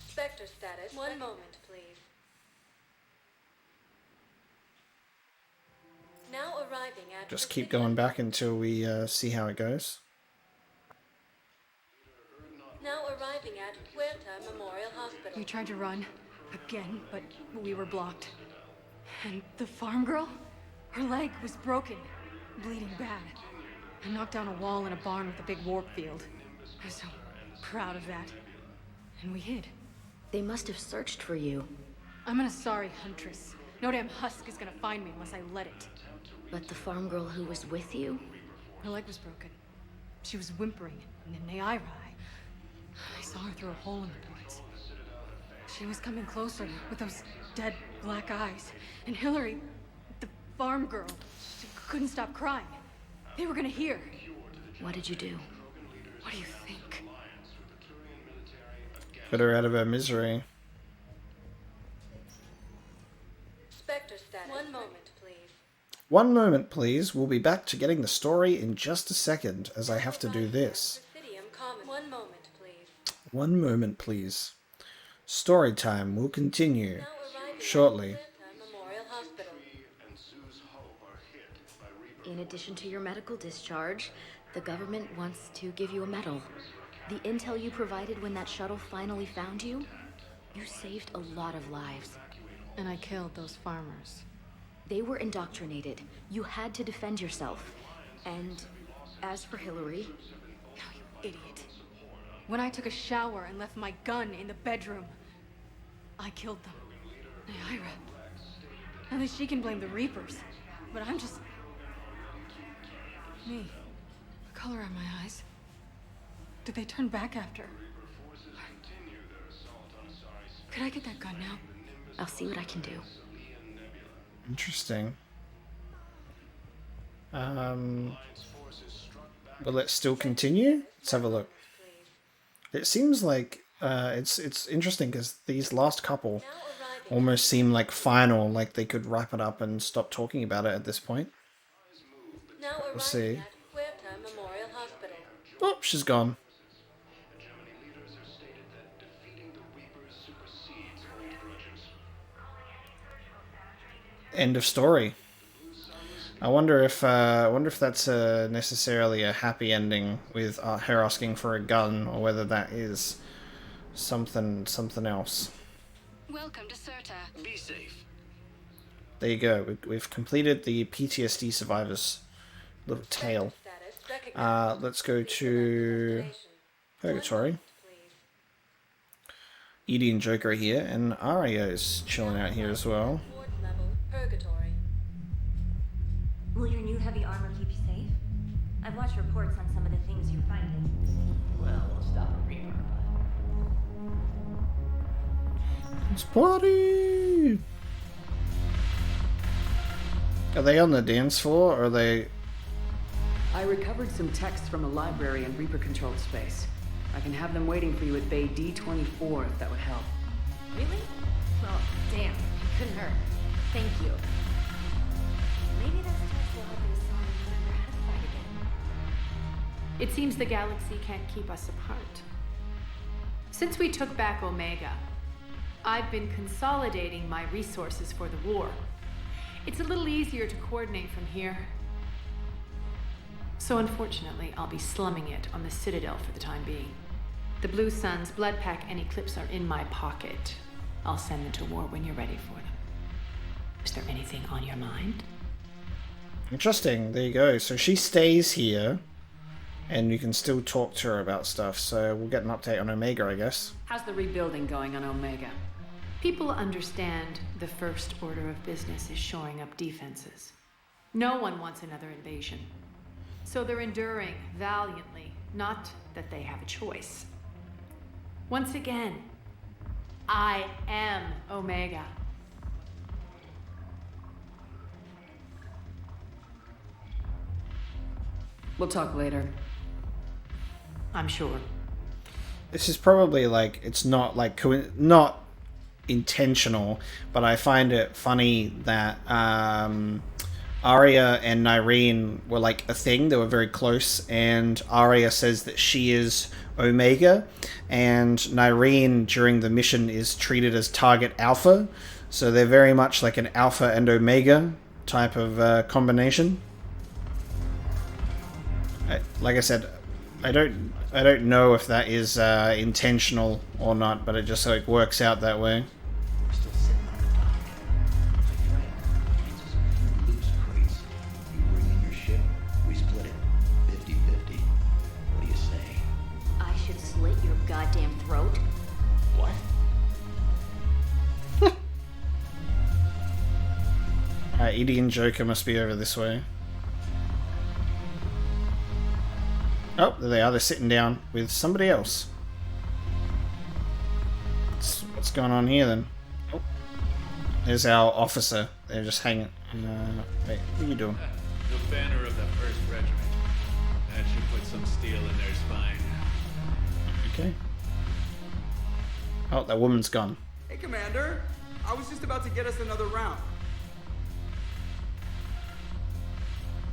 S11: Spectre status. 1 moment, please. Now arriving at...
S1: Just keep going back until we see how it goes.
S11: Now arriving at Huerta Memorial Hospital.
S23: We tried to run again, but we were blocked. And the farm girl? Her leg was broken, bleeding bad. I knocked down a wall in a barn with a big warp field. I was so proud of that. And we hid.
S6: They must have searched for you.
S23: I'm an Asari huntress. No damn husk is gonna find me unless I let it.
S6: But the farm girl who was with you?
S23: Her leg was broken. She was whimpering, and in the eye, I saw her through a hole in the boards. She was coming closer with those dead black eyes. And Hillary, the farm girl, she couldn't stop crying. They were gonna hear.
S6: What did you do?
S23: What do you think?
S1: Put her out of her misery.
S11: Spectre status. 1 moment, please.
S1: 1 moment, please. We'll be back to getting the story in just a second, as I have to do this.
S11: Presidium Commons. 1 moment, please.
S1: 1 moment, please. Story time will continue shortly.
S11: Memorial Hospital.
S6: In addition to your medical discharge, the government wants to give you a medal. The intel you provided when that shuttle finally found you, you saved a lot of lives.
S23: And I killed those farmers.
S6: They were indoctrinated. You had to defend yourself. And as for Hillary...
S23: No, you idiot. When I took a shower and left my gun in the bedroom, I killed them. Aria. At least she can blame the Reapers. But I'm just... me. The color in my eyes. Did they turn back after? Could I get that gun now?
S6: I'll see what I can do.
S1: Interesting. Will it still continue? Let's have a look. It seems like it's interesting because these last couple almost seem like final, like they could wrap it up and stop talking about it at this point. We'll see. Oh, she's gone. End of story. I wonder if that's necessarily a happy ending with her asking for a gun, or whether that is something else.
S8: Welcome to Certa.
S5: Be safe.
S1: There you go. We've completed the PTSD survivors little tale. Let's go to Purgatory. Edie and Joker are here, and Aria is chilling out here as well.
S11: Purgatory.
S6: Will your new heavy armor keep you safe? I've watched reports on some of the things you're finding.
S22: Well, we'll stop a Reaper.
S1: It's party! Are they on the dance floor, or are they...
S4: I recovered some texts from a library in Reaper-controlled space. I can have them waiting for you at Bay D-24 if that would help.
S6: Really? Well, damn. It couldn't hurt. Thank you. Maybe those texts will help us remember how to fight again.
S7: It seems the galaxy can't keep us apart. Since we took back Omega, I've been consolidating my resources for the war. It's a little easier to coordinate from here. So unfortunately, I'll be slumming it on the Citadel for the time being. The Blue Suns, Blood Pack, and Eclipse are in my pocket. I'll send them to war when you're ready for them. Is there anything on your mind?
S1: Interesting. There you go. So she stays here, and you can still talk to her about stuff. So we'll get an update on Omega, I guess.
S4: How's the rebuilding going on Omega?
S7: People understand the first order of business is shoring up defenses. No one wants another invasion. So they're enduring valiantly, not that they have a choice. Once again, I am Omega.
S4: We'll talk later.
S7: I'm sure.
S1: This is probably like, it's not like not intentional, but I find it funny that Aria and Nyreen were like a thing. They were very close, and Aria says that she is Omega, and Nyreen during the mission is treated as Target Alpha, so they're very much like an Alpha and Omega type of combination. Like I said, I don't know if that is intentional or not, but it just like works out that way.
S10: We're still sitting on the dock. Betrayal. Means there's a few loose crates. You bring in your ship, we split it. 50-50. What do you say?
S6: I should slit your goddamn throat.
S10: What?
S1: Edie and Joker must be over this way. Oh, there they are. They're sitting down with somebody else. What's going on here then? Oh, there's our officer. They're just hanging. Wait, what are you doing?
S3: The banner of the 1st Regiment. That should put some steel in their spine.
S1: Okay. Oh, that woman's gone.
S13: Hey, Commander. I was just about to get us another round.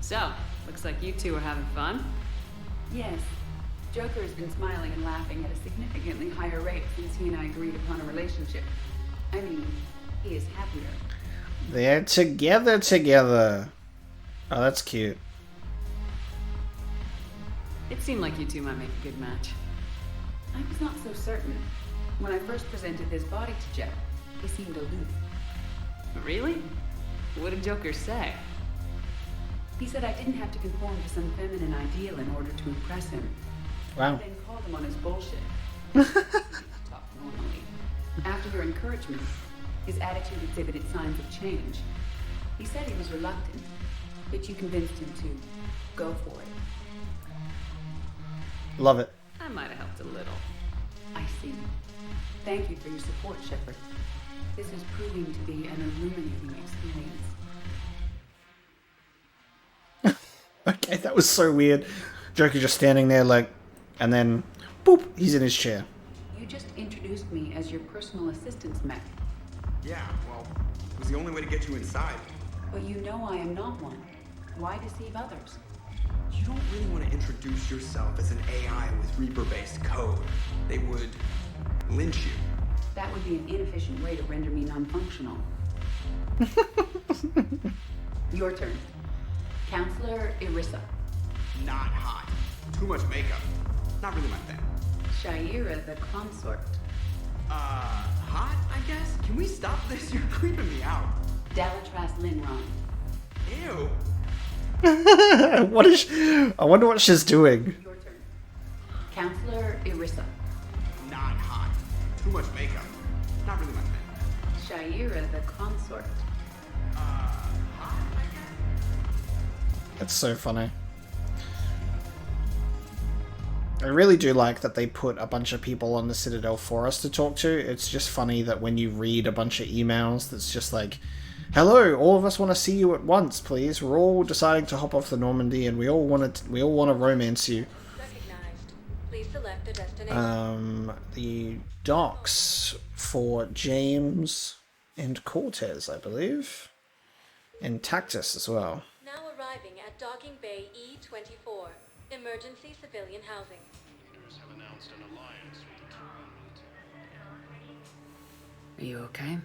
S4: So, looks like you two are having fun.
S14: Yes. Joker has been smiling and laughing at a significantly higher rate since he and I agreed upon a relationship. I mean, he is happier.
S1: They're together. Oh, that's cute.
S4: It seemed like you two might make a good match.
S14: I was not so certain. When I first presented this body to Jeff, he seemed aloof.
S4: Really? What did Joker say?
S14: He said I didn't have to conform to some feminine ideal in order to impress him.
S1: Wow.
S14: I then called him on his bullshit. Talk normally. After your encouragement, his attitude exhibited signs of change. He said he was reluctant, but you convinced him to go for it.
S1: Love it.
S4: I might have helped a little.
S14: I see. Thank you for your support, Shepard. This is proving to be an illuminating experience.
S1: Okay, that was so weird. Joker just standing there like, and then, boop, he's in his chair.
S14: You just introduced me as your personal assistant's mech.
S13: Yeah, well, it was the only way to get you inside.
S14: But you know I am not one. Why deceive others?
S13: You don't really want to introduce yourself as an AI with Reaper-based code. They would lynch you.
S14: That would be an inefficient way to render me non-functional. Your turn. Counselor Irissa.
S13: Not hot. Too much makeup. Not really my thing.
S14: Shaira the consort.
S13: Hot, I guess? Can we stop this? You're creeping me out.
S14: Dalatras Linron.
S13: Ew.
S1: What is I wonder what she's doing.
S14: Your turn. Counselor Irissa.
S13: Not hot. Too much makeup. Not really my thing.
S14: Shaira the consort.
S1: That's so funny. I really do like that they put a bunch of people on the Citadel for us to talk to. It's just funny that when you read a bunch of emails that's just like, hello, all of us want to see you at once, please. We're all deciding to hop off the Normandy and we all want to romance you.
S11: Recognized. Please select a destination.
S1: The docks for James and Cortez, I believe. And Tactus as well.
S11: Now arriving at Docking Bay E-24. Emergency civilian housing.
S5: Leaders have announced an alliance with the
S4: Are you okay?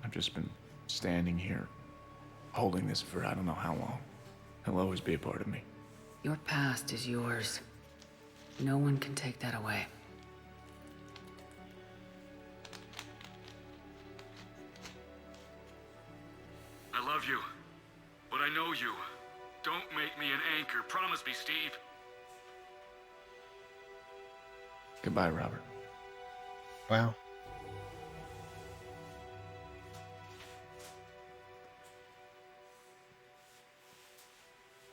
S24: I've just been standing here, holding this for I don't know how long. He'll always be a part of me.
S4: Your past is yours. No one can take that away.
S25: I love you, but I know you. Don't make me an anchor. Promise me, Steve.
S24: Goodbye, Robert.
S1: Wow.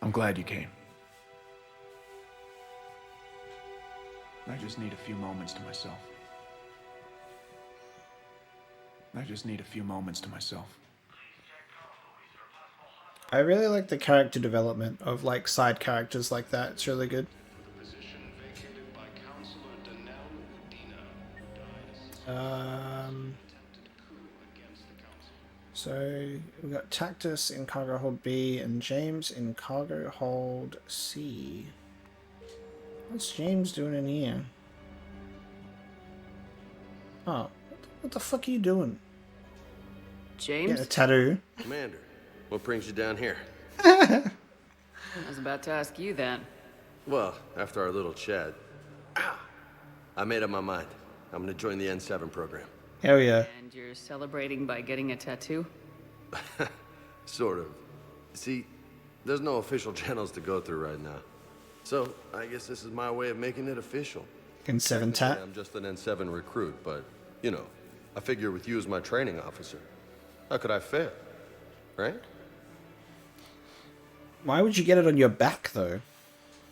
S24: I'm glad you came. I just need a few moments to myself. I just need a few moments to myself.
S1: I really like the character development of like side characters like that. It's really good. So we've got Tactus in cargo hold B and James in cargo hold C. What's James doing in here? Oh, what the fuck are you doing?
S4: James?
S1: Get a tattoo.
S26: Commander, what brings you down here?
S4: I was about to ask you that.
S9: Well, after our little chat, I made up my mind. I'm gonna join the N7 program.
S1: Hell yeah.
S4: And you're celebrating by getting a tattoo?
S9: Sort of. See, there's no official channels to go through right now. So, I guess this is my way of making it official.
S1: N7 tat?
S9: I'm just an N7 recruit, but, you know, I figure with you as my training officer, how could I fail? Right?
S1: Why would you get it on your back, though?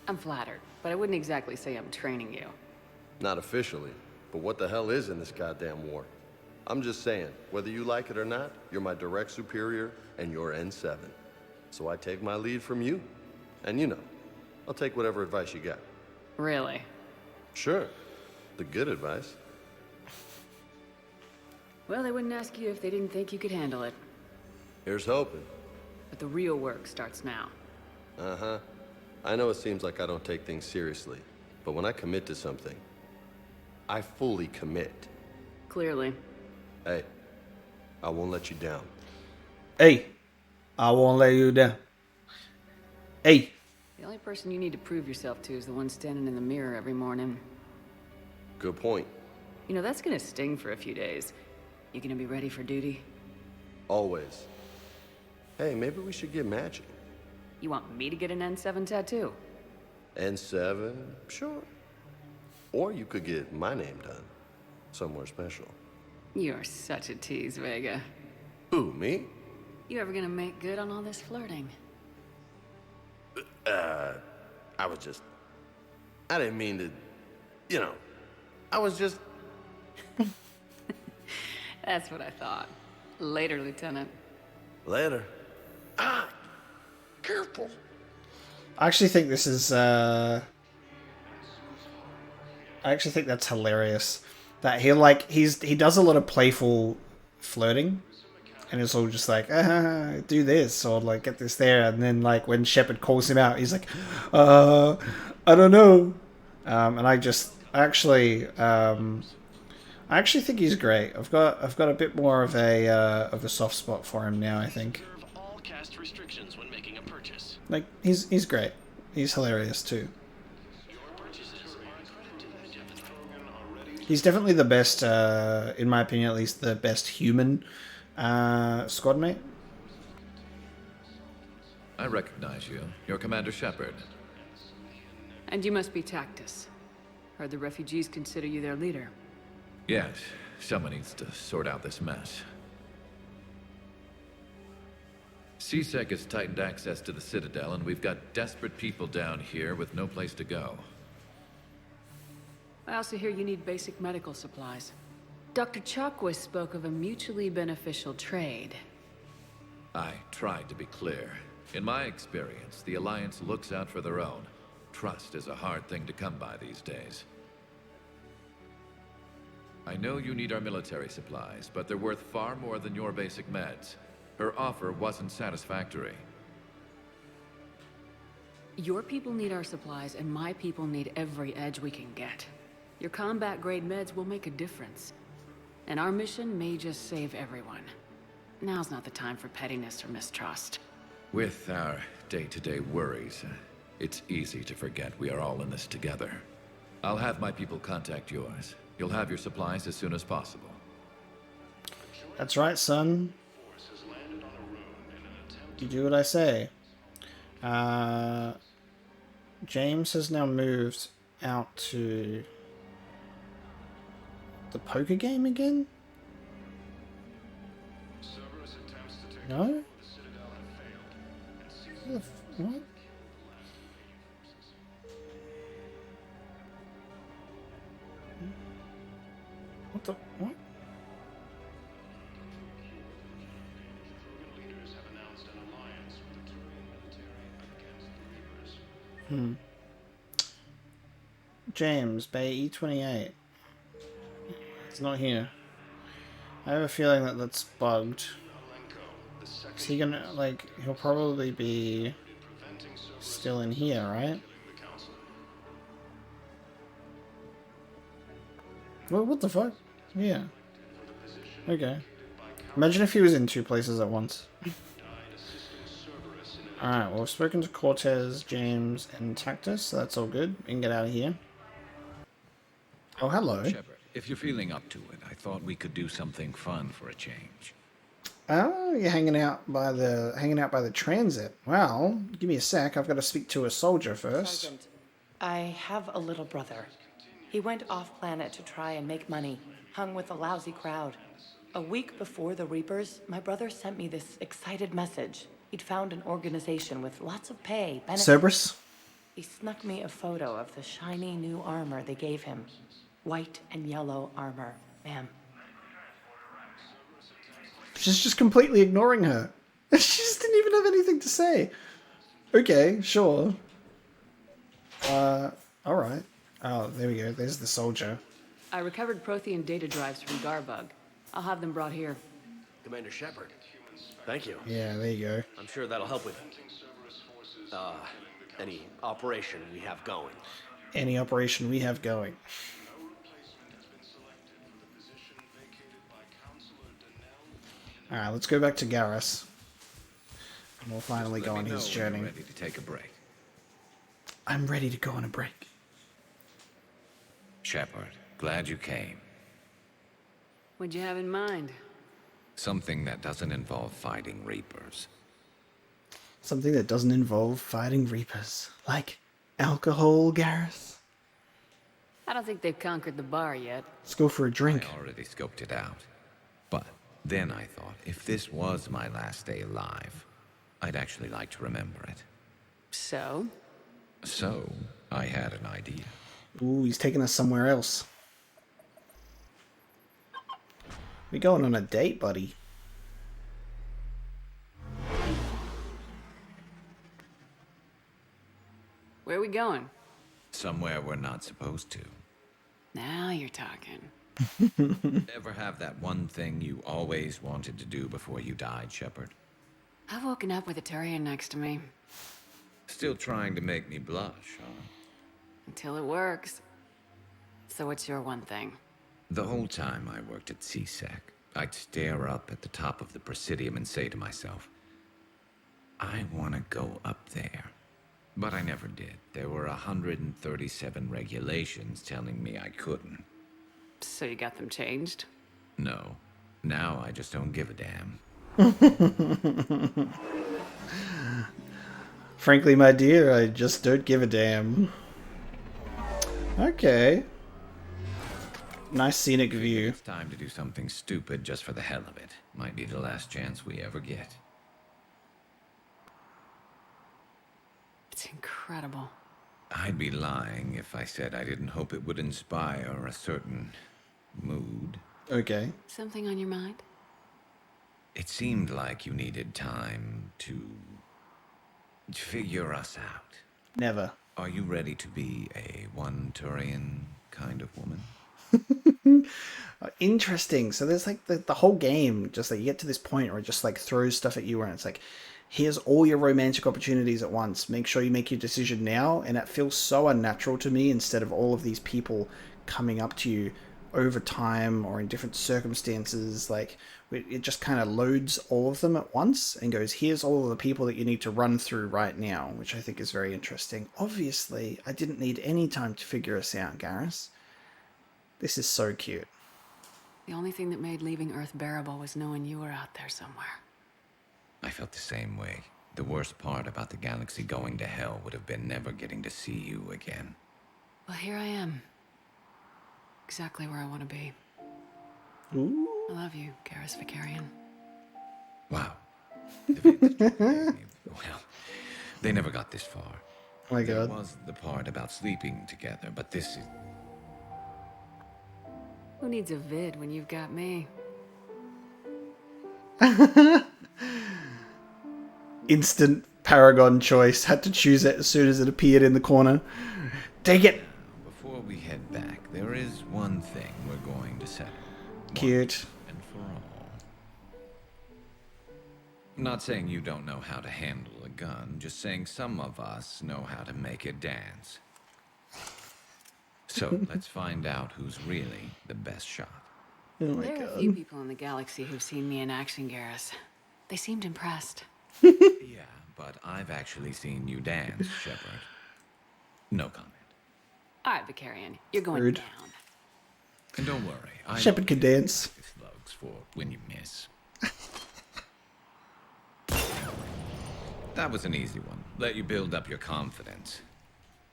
S4: I'm flattered, but I wouldn't exactly say I'm training you.
S9: Not officially, but what the hell is in this goddamn war? I'm just saying, whether you like it or not, you're my direct superior, and you're N7. So I take my lead from you. And you know, I'll take whatever advice you got.
S4: Really?
S9: Sure. The good advice.
S4: Well, they wouldn't ask you if they didn't think you could handle it.
S9: Here's hoping.
S4: But the real work starts now.
S9: Uh-huh. I know it seems like I don't take things seriously, but when I commit to something, I fully commit.
S4: Clearly.
S9: Hey, I won't let you down.
S1: Hey, I won't let you down. Hey.
S4: The only person you need to prove yourself to is the one standing in the mirror every morning.
S9: Good point.
S4: You know, that's gonna sting for a few days. You gonna be ready for duty?
S9: Always. Hey, maybe we should get matching.
S4: You want me to get an N7 tattoo?
S9: N7? Sure. Or you could get my name done. Somewhere special.
S4: You're such a tease, Vega.
S9: Who, me?
S4: You ever gonna make good on all this flirting?
S9: I was just... I didn't mean to... You know, I was just...
S4: That's what I thought. Later, Lieutenant.
S9: Later. Careful.
S1: I actually think this is, I actually think that's hilarious. That he does a lot of playful flirting. And it's all just like, do this, or like, get this there. And then, like, when Shepard calls him out, he's like, I don't know. And I actually think he's great. I've got a bit more of a soft spot for him now, I think.
S5: All cast restrictions when making a purchase.
S1: Like, he's great. He's hilarious, too. He's definitely the best, in my opinion at least, the best human squad mate.
S12: I recognize you. You're Commander Shepard.
S4: And you must be Tactus. Heard the refugees consider you their leader.
S12: Yes, someone needs to sort out this mess. CSEC has tightened access to the Citadel, and we've got desperate people down here with no place to go.
S4: I also hear you need basic medical supplies. Dr. Chakwas spoke of a mutually beneficial trade.
S12: I tried to be clear. In my experience, the Alliance looks out for their own. Trust is a hard thing to come by these days. I know you need our military supplies, but they're worth far more than your basic meds. Her offer wasn't satisfactory.
S4: Your people need our supplies, and my people need every edge we can get. Your combat-grade meds will make a difference. And our mission may just save everyone. Now's not the time for pettiness or mistrust.
S12: With our day-to-day worries, it's easy to forget we are all in this together. I'll have my people contact yours. You'll have your supplies as soon as possible.
S1: That's right, son. You do what I say. James has now moved out to the poker game again? No? What? What the? What? James, Bay E28. It's not here. I have a feeling that that's bugged. Is he gonna, like, he'll probably be still in here, right? Well, what the fuck? Yeah. Okay. Imagine if he was in two places at once. Alright, well, we've spoken to Cortez, James, and Tactus, so that's all good. We can get out of here. Oh, hello.
S12: Shepard, if you're feeling up to it, I thought we could do something fun for a change.
S1: Oh, you're hanging out by the transit. Well, give me a sec. I've got to speak to a soldier first.
S15: Sergeant, I have a little brother. He went off-planet to try and make money, hung with a lousy crowd. A week before the Reapers, my brother sent me this excited message. He'd found an organization with lots of pay, benefits.
S1: Cerberus?
S15: He snuck me a photo of the shiny new armor they gave him. White and yellow armor, ma'am.
S1: She's just completely ignoring her. She just didn't even have anything to say. Okay, sure. Alright. Oh, there we go. There's the soldier.
S4: I recovered Prothean data drives from Garbug. I'll have them brought here.
S16: Commander Shepard, thank you.
S1: Yeah, there you go.
S16: I'm sure that'll help with any operation we have going.
S1: Any operation we have going. Alright, let's go back to Garrus. And we'll finally go on his journey.
S12: Ready to take a break.
S1: I'm ready to go on a break.
S12: Shepard, glad you came.
S4: What'd you have in mind?
S12: Something that doesn't involve fighting Reapers.
S1: Something that doesn't involve fighting Reapers. Like alcohol, Garrus?
S4: I don't think they've conquered the bar yet.
S1: Let's go for a drink.
S12: I already scoped it out. But then I thought, if this was my last day alive, I'd actually like to remember it.
S4: So?
S12: So, I had an idea.
S1: Ooh, he's taking us somewhere else. We going on a date, buddy.
S4: Where are we going?
S12: Somewhere we're not supposed to.
S4: Now you're talking.
S12: Ever have that one thing you always wanted to do before you died, Shepard?
S4: I've woken up with a Turian next to me.
S12: Still trying to make me blush, huh?
S4: Until it works. So what's your one thing?
S12: The whole time I worked at CSEC, I'd stare up at the top of the Presidium and say to myself, I want to go up there. But I never did. There were 137 regulations telling me I couldn't.
S4: So you got them changed?
S12: No. Now I just don't give a damn.
S1: Frankly, my dear, I just don't give a damn. Okay. Nice scenic view.
S12: It's time to do something stupid just for the hell of it. Might be the last chance we ever get.
S4: It's incredible.
S12: I'd be lying if I said I didn't hope it would inspire a certain mood.
S1: Okay.
S4: Something on your mind?
S12: It seemed like you needed time to figure us out.
S1: Never.
S12: Are you ready to be a one Turian kind of woman?
S1: Interesting. So there's like the whole game, just like you get to this point where it just like throws stuff at you and it's like, here's all your romantic opportunities at once. Make sure you make your decision now. And it feels so unnatural to me instead of all of these people coming up to you over time or in different circumstances. Like it just kind of loads all of them at once and goes, here's all of the people that you need to run through right now, which I think is very interesting. Obviously, I didn't need any time to figure us out, Garrus. This is so cute.
S4: The only thing that made leaving Earth bearable was knowing you were out there somewhere.
S12: I felt the same way. The worst part about the galaxy going to hell would have been never getting to see you again.
S4: Well, here I am. Exactly where I want to be.
S1: Ooh.
S4: I love you, Garrus Vicarian.
S12: Wow. Well, they never got this far.
S1: Oh my God.
S12: There was the part about sleeping together, but this is...
S4: Who needs a vid when you've got me?
S1: Instant Paragon choice. Had to choose it as soon as it appeared in the corner. Take it.
S12: Before we head back, there is one thing we're going to settle.
S1: Cute.
S12: And for all. I'm not saying you don't know how to handle a gun, just saying some of us know how to make it dance. So let's find out who's really the best shot.
S1: Oh my
S4: There are
S1: God.
S4: a few people in the galaxy who've seen me in action, Garrus. They seemed impressed.
S12: Yeah, but I've actually seen you dance, Shepard. No comment.
S4: All right, Vicarian, you're going
S1: Rude.
S4: down.
S12: And don't worry, I
S1: Shepard
S12: know
S1: can
S12: you
S1: dance.
S12: slugs for when you miss. That was an easy one. Let you build up your confidence.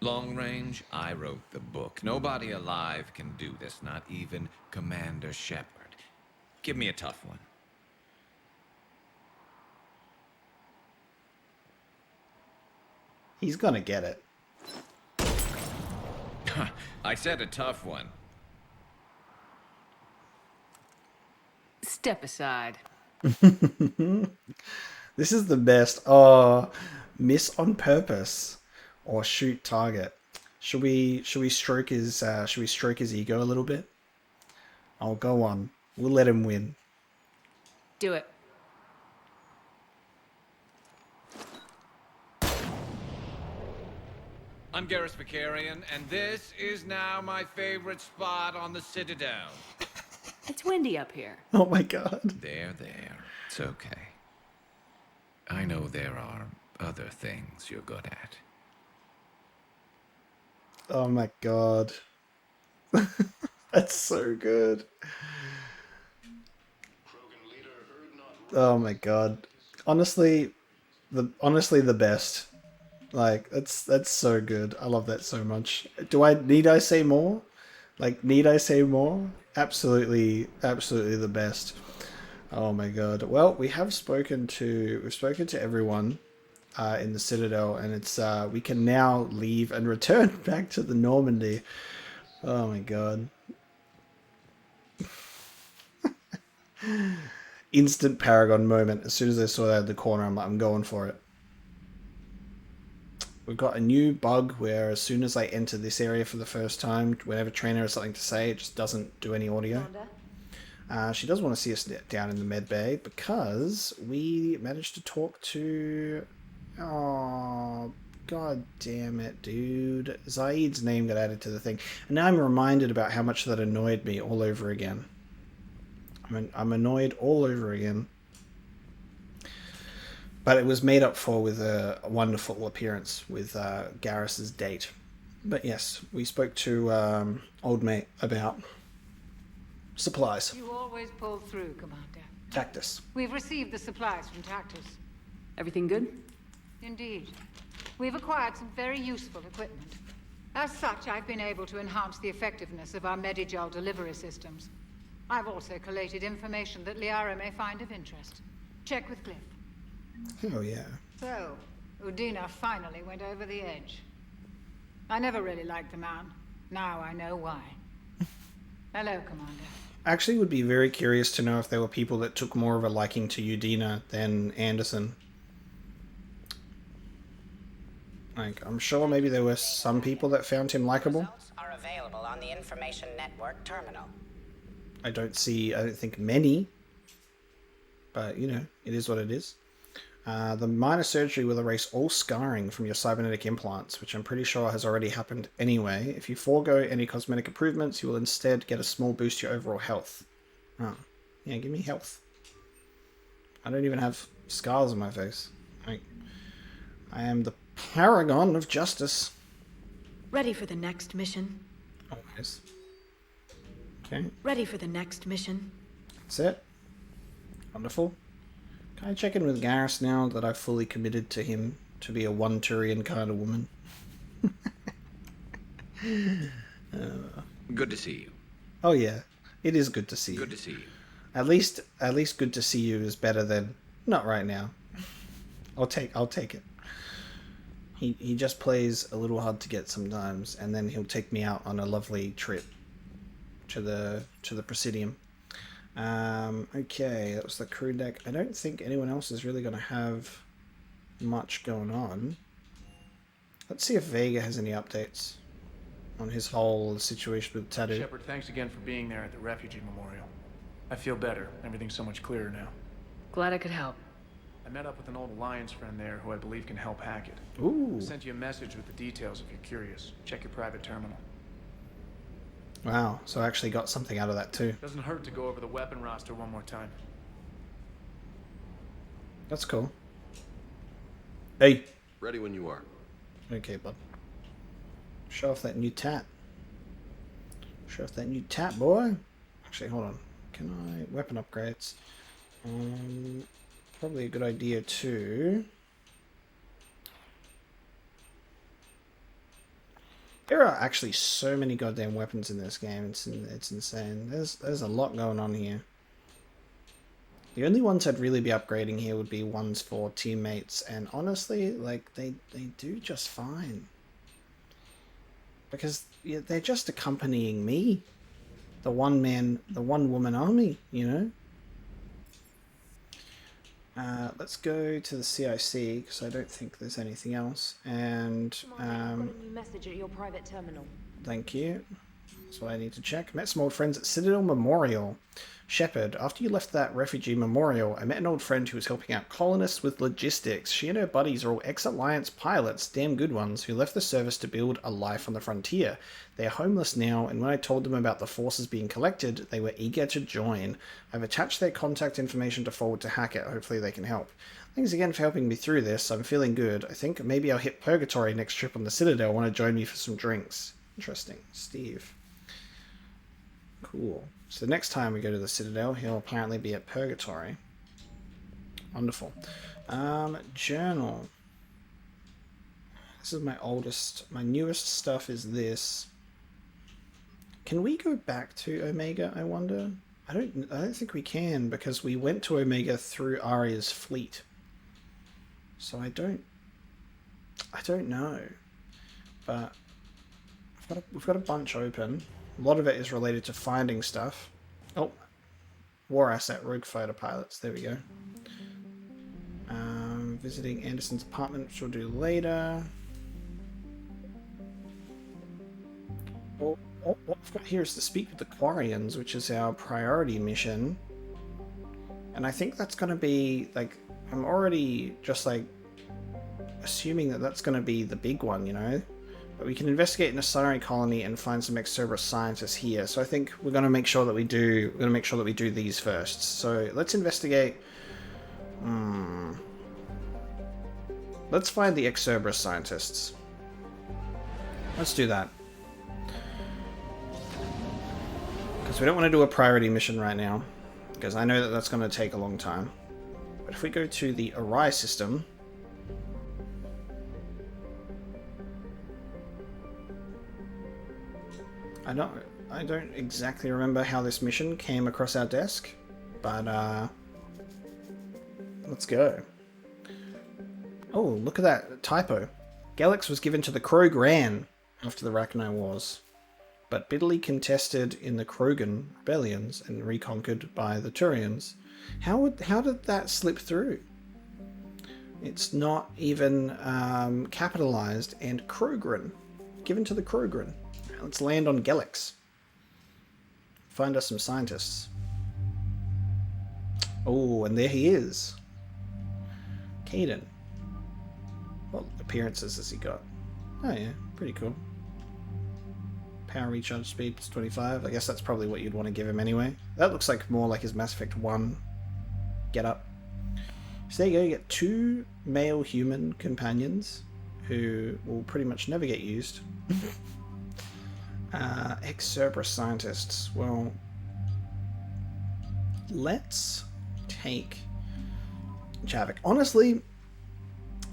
S12: Long range, I wrote the book. Nobody alive can do this, not even Commander Shepard. Give me a tough one.
S1: He's gonna get it.
S12: I said a tough one.
S4: Step aside.
S1: This is the best. Oh, miss on purpose or shoot target. Should we stroke his ego a little bit? I'll go on. We'll let him win.
S4: Do it.
S12: I'm Garrus Vicarian, and this is now my favorite spot on the Citadel.
S4: It's windy up here.
S1: Oh my god.
S12: There. It's okay. I know there are other things you're good at.
S1: Oh my god. That's so good. Oh my god. Honestly, the best. Like, that's so good. I love that so much. Need I say more? Like, need I say more? Absolutely the best. Oh my god. Well, we've spoken to everyone in the Citadel, and it's we can now leave and return back to the Normandy. Oh my god. Instant Paragon moment. As soon as I saw that in the corner, I'm going for it. We've got a new bug where as soon as I enter this area for the first time, whenever Trainer has something to say, it just doesn't do any audio. She does want to see us down in the med bay because we managed to talk to... Oh, god damn it, dude. Zaeed's name got added to the thing. And now I'm reminded about how much that annoyed me all over again. I'm annoyed all over again. But it was made up for with a wonderful appearance with Garrus's date. But yes, we spoke to Old Mate about supplies.
S17: You always pull through, Commander.
S1: Tactus.
S17: We've received the supplies from Tactus.
S4: Everything good?
S17: Indeed. We've acquired some very useful equipment. As such, I've been able to enhance the effectiveness of our Medigel delivery systems. I've also collated information that Liara may find of interest. Check with Cliff.
S1: Oh yeah.
S17: So, Udina finally went over the edge. I never really liked the man. Now I know why. Hello, Commander.
S1: Actually would be very curious to know if there were people that took more of a liking to Udina than Anderson. Like, I'm sure maybe there were some people that found him likable.
S18: Results are available on the information network terminal.
S1: I don't think many. But, you know, it is what it is. The minor surgery will erase all scarring from your cybernetic implants, which I'm pretty sure has already happened anyway. If you forego any cosmetic improvements, you will instead get a small boost to your overall health. Oh, yeah, give me health. I don't even have scars on my face. I am the paragon of justice.
S2: Ready for the next mission?
S1: Always. Okay.
S2: Ready for the next mission?
S1: That's it. Wonderful. Can I check in with Garrus now that I've fully committed to him to be a one-Turian kind of woman?
S12: Good to see you.
S1: Oh yeah, it is good to see you.
S12: Good to see you.
S1: At least good to see you is better than not right now. I'll take it. He just plays a little hard to get sometimes, and then he'll take me out on a lovely trip to the Presidium. Okay, that was the crew deck. I don't think anyone else is really going to have much going on. Let's see if Vega has any updates on his whole situation with Tattoo.
S24: Shepard, thanks again for being there at the refugee memorial. I feel better. Everything's so much clearer now.
S4: Glad I could help.
S24: I met up with an old Alliance friend there who I believe can help hack it.
S1: Ooh.
S24: I sent you a message with the details if you're curious. Check your private terminal.
S1: Wow, so I actually got something out of that too.
S24: Doesn't hurt to go over the weapon roster one more time.
S1: That's cool. Hey.
S9: Ready when you are.
S1: Okay, bud. Show off that new tat. Show off that new tat, boy. Actually, hold on. Can I... Weapon upgrades. Probably a good idea, too. There are actually so many goddamn weapons in this game. It's insane. There's a lot going on here. The only ones I'd really be upgrading here would be ones for teammates, and honestly, like, they do just fine. Because they're just accompanying me. The one woman army, you know? Let's go to the CIC, because I don't think there's anything else. And,
S6: I've got a new message at your private terminal.
S1: thank you. That's what I need to check. Met some old friends at Citadel Memorial. Shepard, after you left that refugee memorial, I met an old friend who was helping out colonists with logistics. She and her buddies are all ex-Alliance pilots, damn good ones, who left the service to build a life on the frontier. They are homeless now, and when I told them about the forces being collected, they were eager to join. I've attached their contact information to forward to Hackett. Hopefully they can help. Thanks again for helping me through this. I'm feeling good. I think maybe I'll hit Purgatory next trip on the Citadel. Want to join me for some drinks? Interesting. Steve. Cool. So next time we go to the Citadel, he'll apparently be at Purgatory. Wonderful. Journal. This is my oldest. My newest stuff is this. Can we go back to Omega, I wonder? I don't think we can, because we went to Omega through Aria's fleet. So I don't know. But we've got a bunch open. A lot of it is related to finding stuff. Oh, war asset, rogue fighter pilots. There we go. Visiting Anderson's apartment, which we'll do later. What we've got here is to speak with the Quarians, which is our priority mission. And I think that's going to be, like, I'm already just, like, assuming that that's going to be the big one, you know? But we can investigate an Asari colony and find some Ex-Cerberus scientists here. So I think we're going to make sure that we do. We're going to make sure that we do these first. So let's investigate. Let's find the Ex-Cerberus scientists. Let's do that. Because we don't want to do a priority mission right now, because I know that that's going to take a long time. But if we go to the Aria system. I don't exactly remember how this mission came across our desk, but let's go. Oh, look at that typo. Garrus was given to the Krogan after the Rachni Wars, but bitterly contested in the Krogan rebellions and reconquered by the Turians. How did that slip through? It's not even capitalized, and Krogan. Given to the Krogan. Let's land on Garrus. Find us some scientists. Oh, and there he is. Caden. What appearances has he got? Oh yeah, pretty cool. Power recharge speed plus 25. I guess that's probably what you'd want to give him anyway. That looks like more like his Mass Effect 1 get up. So there you go, you get 2 male human companions who will pretty much never get used. Ex-Cerberus scientists. Well, let's take Javik. Honestly,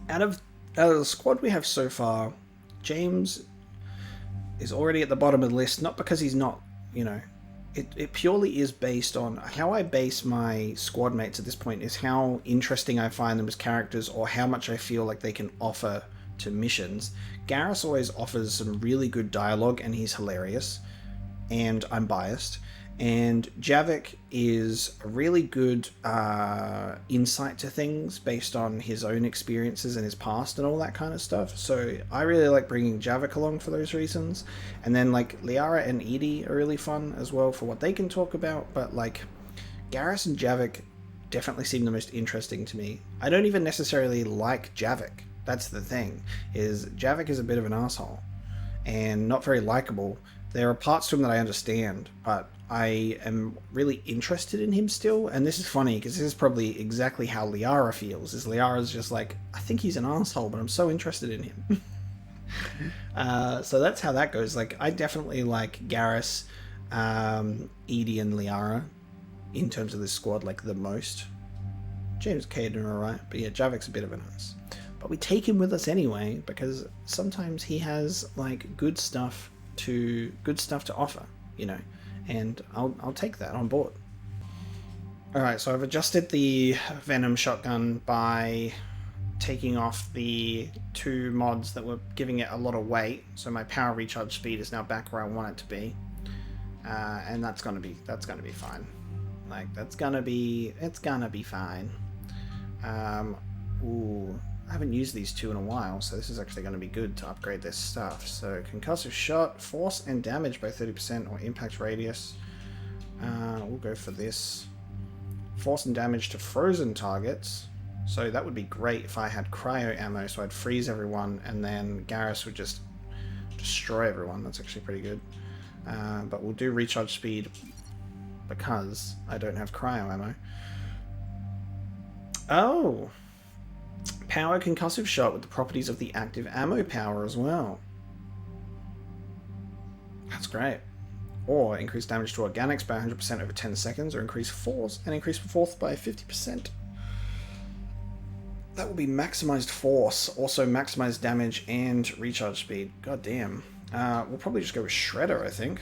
S1: out of the squad we have so far, James is already at the bottom of the list, not because he's not, you know, it purely is based on how I base my squad mates at this point is how interesting I find them as characters or how much I feel like they can offer to missions. Garrus always offers some really good dialogue and he's hilarious, and I'm biased. And Javik is a really good insight to things based on his own experiences and his past and all that kind of stuff. So I really like bringing Javik along for those reasons. And then like Liara and Edie are really fun as well for what they can talk about. But like Garrus and Javik definitely seem the most interesting to me. I don't even necessarily like Javik. That's the thing, is Javik is a bit of an asshole and not very likable. There are parts to him that I understand, but I am really interested in him still. And this is funny because this is probably exactly how Liara feels. Is Liara's just like, I think he's an asshole, but I'm so interested in him. So that's how that goes. Like, I definitely like Garrus, Edie, and Liara in terms of this squad, like, the most. James Caden, alright, but yeah, Javik's a bit of an ass. But we take him with us anyway because sometimes he has like good stuff to offer, you know, and I'll take that on board. Alright, so I've adjusted the Venom shotgun by taking off the 2 mods that were giving it a lot of weight, so my power recharge speed is now back where I want it to be, and that's gonna be fine. Like, it's gonna be fine. Ooh, I haven't used these 2 in a while, so this is actually going to be good to upgrade this stuff. So concussive shot, force and damage by 30%, or impact radius. We'll go for this. Force and damage to frozen targets. So that would be great if I had cryo ammo, so I'd freeze everyone, and then Garrus would just destroy everyone. That's actually pretty good. But we'll do recharge speed because I don't have cryo ammo. Oh! Power concussive shot with the properties of the active ammo power as well. That's great. Or increase damage to organics by 100% over 10 seconds, or increase force by 50%. That will be maximized force, also maximized damage and recharge speed. God damn. We'll probably just go with Shredder, I think.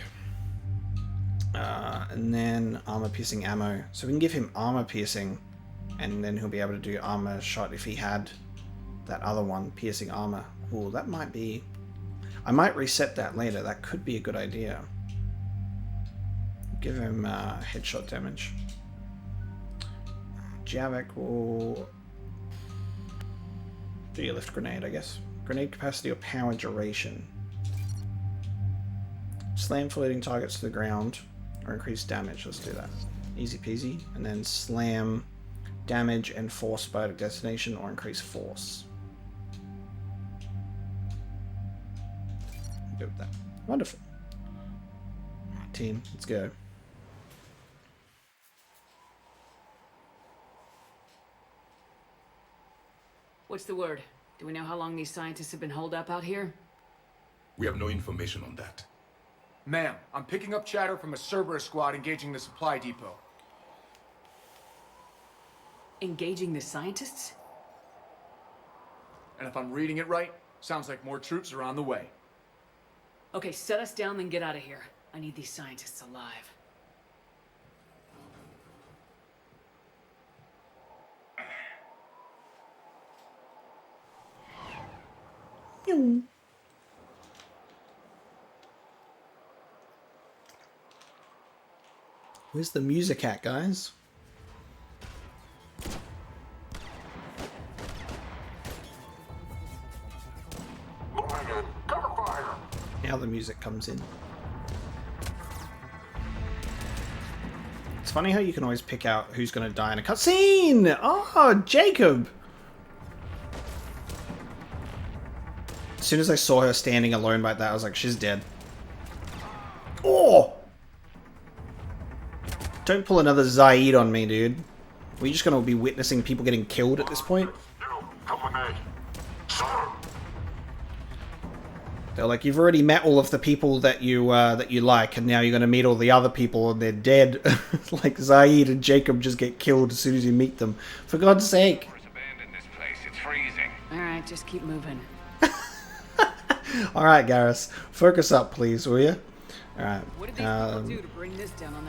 S1: And then armor piercing ammo. So we can give him armor piercing, and then he'll be able to do armor shot if he had that other one, piercing armor. Ooh, that might be... I might reset that later. That could be a good idea. Give him headshot damage. Javik will do your lift grenade, I guess. Grenade capacity or power duration. Slam floating targets to the ground or increase damage. Let's do that. Easy peasy. And then slam damage and force by destination or increase force. Go with that. Wonderful. Alright, team, let's go.
S4: What's the word? Do we know how long these scientists have been holed up out here?
S8: We have no information on that.
S13: Ma'am, I'm picking up chatter from a Cerberus squad engaging the supply depot.
S4: Engaging the scientists?
S13: And if I'm reading it right, sounds like more troops are on the way.
S4: Okay, set us down, then get out of here. I need these scientists alive.
S1: Where's the music at, guys? Now the music comes in. It's funny how you can always pick out who's going to die in a cutscene! Oh, Jacob! As soon as I saw her standing alone like that, I was like, she's dead. Oh! Don't pull another Zaeed on me, dude. We're just going to be witnessing people getting killed at this point. They're like, you've already met all of the people that you like, and now you're going to meet all the other people, and they're dead. Like Zaeed and Jacob just get killed as soon as you meet them. For God's sake.
S4: Alright, just keep moving.
S1: Alright, Garrus. Focus up, please, will you? Alright.
S4: What did these people do to bring this down on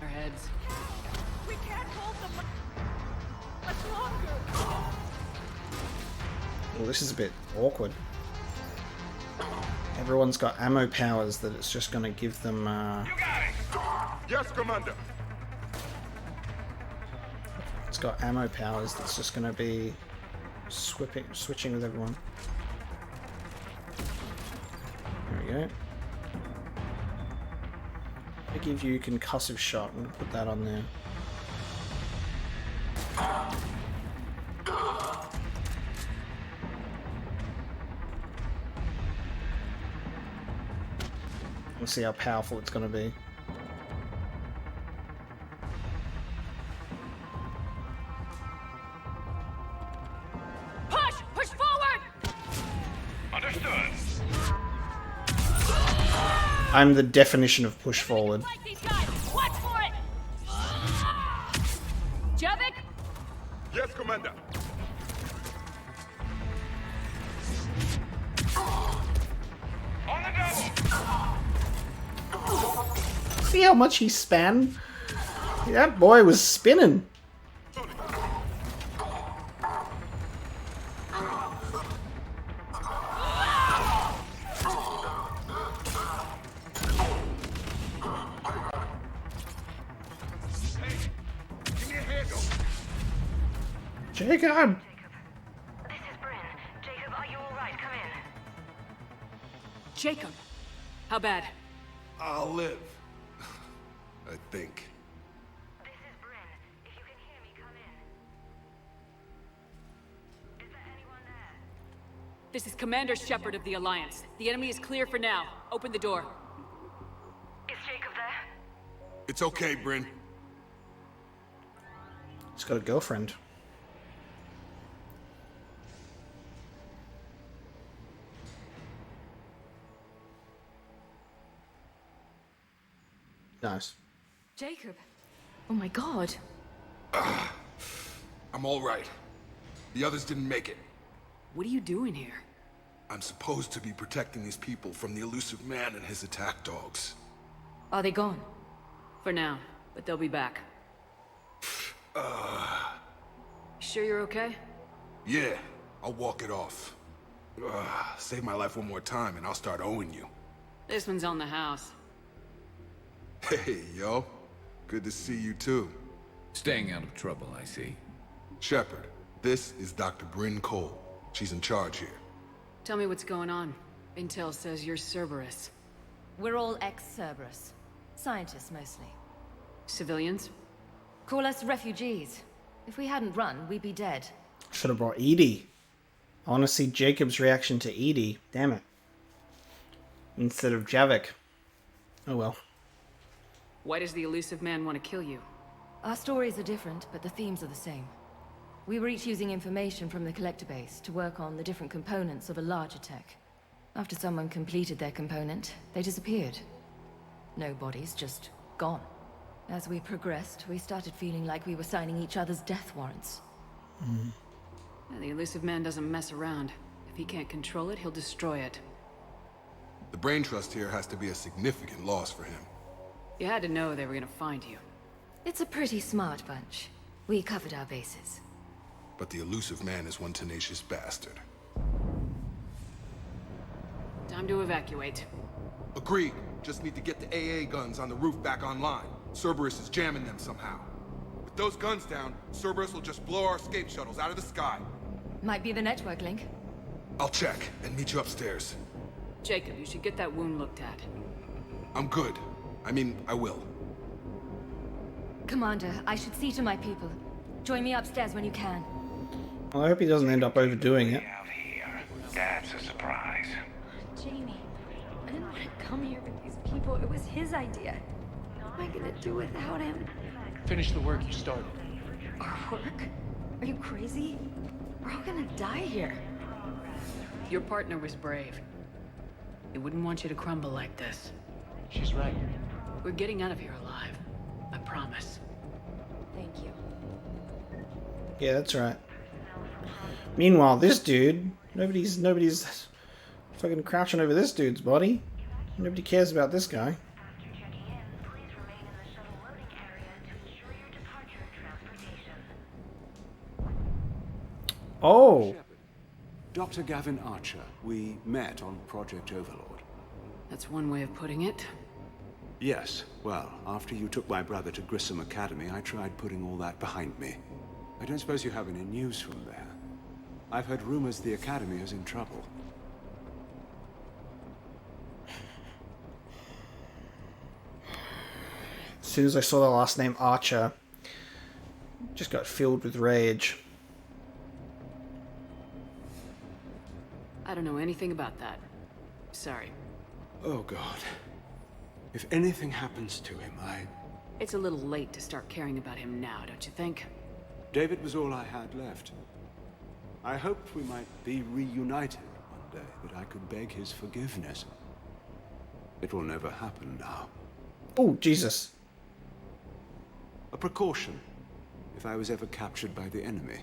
S4: their heads?
S19: We can't hold them much longer.
S1: Well, this is a bit awkward. Everyone's got ammo powers that it's just going to give them...
S8: Yes, Commander.
S1: It's got ammo powers that's just going to be switching with everyone. There we go. I give you concussive shot. I'm going to put that on there. We'll see how powerful it's going to be.
S19: Push forward.
S25: Understood.
S1: I'm the definition of push forward.
S19: Fight these guys. Watch for it. Javik?
S8: Yes, Commander.
S25: On the double.
S1: See how much he span? That boy was spinning. Jacob!
S4: Jacob! How bad?
S8: I'll live. I think.
S4: This is Commander Shepard of the Alliance. The enemy is clear for now. Open the door.
S19: Is Jacob there?
S8: It's okay, Bryn.
S1: He's got a girlfriend. Nice.
S2: Jacob. Oh my god.
S8: I'm all right. The others didn't make it.
S4: What are you doing here?
S8: I'm supposed to be protecting these people from the elusive man and his attack dogs.
S2: Are they gone?
S4: For now, but they'll be back. Sure you're okay?
S8: Yeah, I'll walk it off. Save my life one more time and I'll start owing you.
S4: This one's on the house.
S8: Hey, yo. Good to see you too.
S12: Staying out of trouble, I see.
S8: Shepard, this is Dr. Bryn Cole. She's in charge here.
S4: Tell me what's going on. Intel says you're Cerberus.
S6: We're all ex-Cerberus. Scientists, mostly.
S4: Civilians?
S6: Call us refugees. If we hadn't run, we'd be dead.
S1: Should have brought Edie. I want to see Jacob's reaction to Edie. Damn it. Instead of Javik. Oh well.
S4: Why does the elusive man want to kill you?
S6: Our stories are different, but the themes are the same. We were each using information from the collector base to work on the different components of a larger tech. After someone completed their component, they disappeared. No bodies, just gone. As we progressed, we started feeling like we were signing each other's death warrants.
S4: The elusive man doesn't mess around. If he can't control it, he'll destroy it.
S8: The brain trust here has to be a significant loss for him.
S4: You had to know they were gonna find you.
S6: It's a pretty smart bunch. We covered our bases.
S8: But the elusive man is one tenacious bastard.
S4: Time to evacuate.
S8: Agreed. Just need to get the AA guns on the roof back online. Cerberus is jamming them somehow. With those guns down, Cerberus will just blow our escape shuttles out of the sky.
S6: Might be the network link.
S8: I'll check and meet you upstairs.
S4: Jacob, you should get that wound looked at.
S8: I'm good. I mean, I will.
S6: Commander, I should see to my people. Join me upstairs when you can.
S1: Well, I hope he doesn't end up overdoing it.
S12: That's a surprise.
S2: Jamie, I didn't want to come here with these people. It was his idea. What am I gonna do without him?
S10: Finish the work you started.
S2: Our work? Are you crazy? We're all gonna die here.
S4: Your partner was brave. He wouldn't want you to crumble like this.
S10: She's right.
S4: We're getting out of here alive. I promise.
S6: Thank you.
S1: Yeah, that's right. Meanwhile, this dude, nobody's fucking crouching over this dude's body. Nobody cares about this guy. Oh!
S7: Dr. Gavin Archer, we met on Project Overlord.
S4: That's one way of putting it.
S7: Yes, well, after you took my brother to Grissom Academy, I tried putting all that behind me. I don't suppose you have any news from there. I've heard rumors the Academy is in trouble.
S1: As soon as I saw the last name Archer, just got filled with rage.
S4: I don't know anything about that. Sorry.
S7: Oh, God. If anything happens to him,
S4: It's a little late to start caring about him now, don't you think?
S7: David was all I had left. I hoped we might be reunited one day, that I could beg his forgiveness. It will never happen now.
S1: Oh, Jesus.
S7: A precaution, if I was ever captured by the enemy,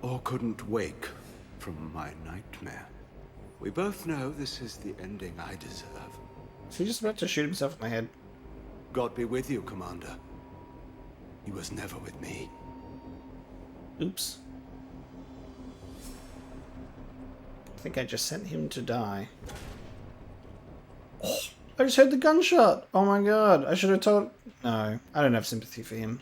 S7: or couldn't wake from my nightmare. We both know this is the ending I deserve.
S1: Is he just about to shoot himself in the head?
S7: God be with you, Commander. He was never with me.
S1: Oops. I think I just sent him to die. Oh, I just heard the gunshot! Oh my god, I should have told... No, I don't have sympathy for him.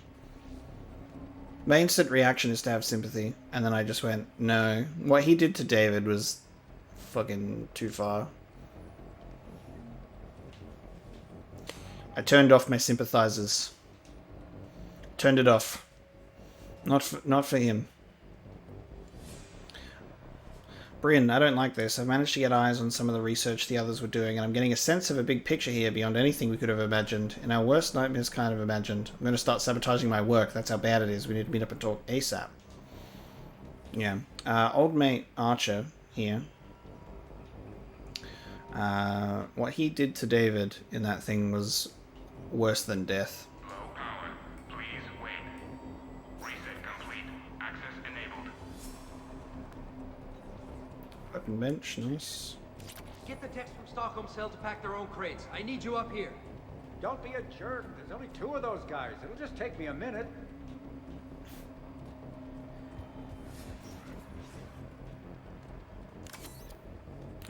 S1: My instant reaction is to have sympathy, and then I just went, no. What he did to David was fucking too far. I turned off my sympathizers. Turned it off. Not for him. Bryn, I don't like this. I've managed to get eyes on some of the research the others were doing, and I'm getting a sense of a big picture here beyond anything we could have imagined. In our worst nightmares kind of imagined. I'm going to start sabotaging my work. That's how bad it is. We need to meet up and talk ASAP. Yeah. Old mate Archer here. What he did to David in that thing was worse than death.
S25: Low power. Please wait. Reset complete. Access enabled.
S1: Weapon bench, nice.
S3: Get the techs from Stockholm Cell to pack their own crates. I need you up here.
S20: Don't be a jerk. There's only 2 of those guys. It'll just take me a minute.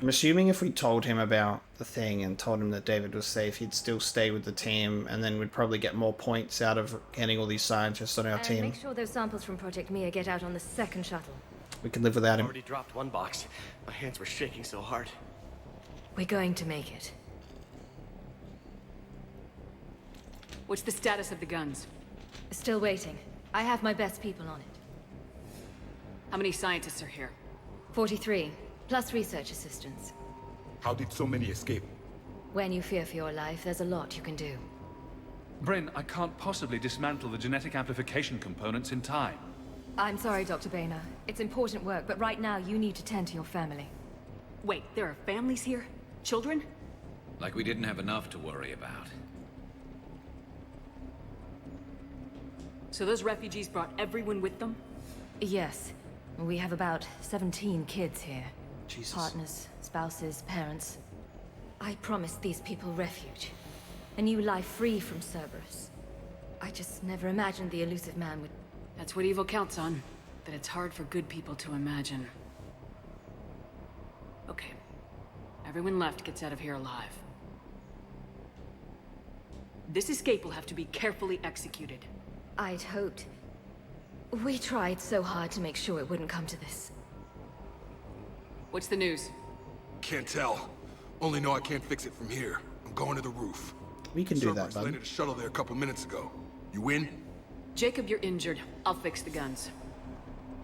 S1: I'm assuming if we told him about the thing and told him that David was safe, he'd still stay with the team, and then we'd probably get more points out of getting all these scientists on our team.
S21: Make sure those samples from Project Mia get out on the second shuttle.
S1: We can live without him.
S16: Already dropped one box. My hands were shaking so hard.
S21: We're going to make it.
S4: What's the status of the guns?
S21: Still waiting. I have my best people on it.
S4: How many scientists are here?
S21: 43, plus research assistants.
S8: How did so many escape?
S21: When you fear for your life, there's a lot you can do.
S22: Bryn, I can't possibly dismantle the genetic amplification components in time.
S21: I'm sorry, Dr. Boehner. It's important work, but right now you need to tend to your family.
S4: Wait, there are families here? Children?
S12: Like we didn't have enough to worry about.
S4: So those refugees brought everyone with them?
S21: Yes. We have about 17 kids here.
S1: Jesus.
S21: Partners, spouses, parents. I promised these people refuge. A new life free from Cerberus. I just never imagined the elusive man would...
S4: That's what evil counts on. That it's hard for good people to imagine. Okay. Everyone left gets out of here alive. This escape will have to be carefully executed.
S21: I'd hoped. We tried so hard to make sure it wouldn't come to this.
S4: What's the news?
S8: Can't tell. Only know I can't fix it from here. I'm going to the roof.
S1: We can do that,
S8: Cerberus
S1: bud.
S8: landed a shuttle there a couple minutes ago. You in?
S4: Jacob, you're injured. I'll fix the guns.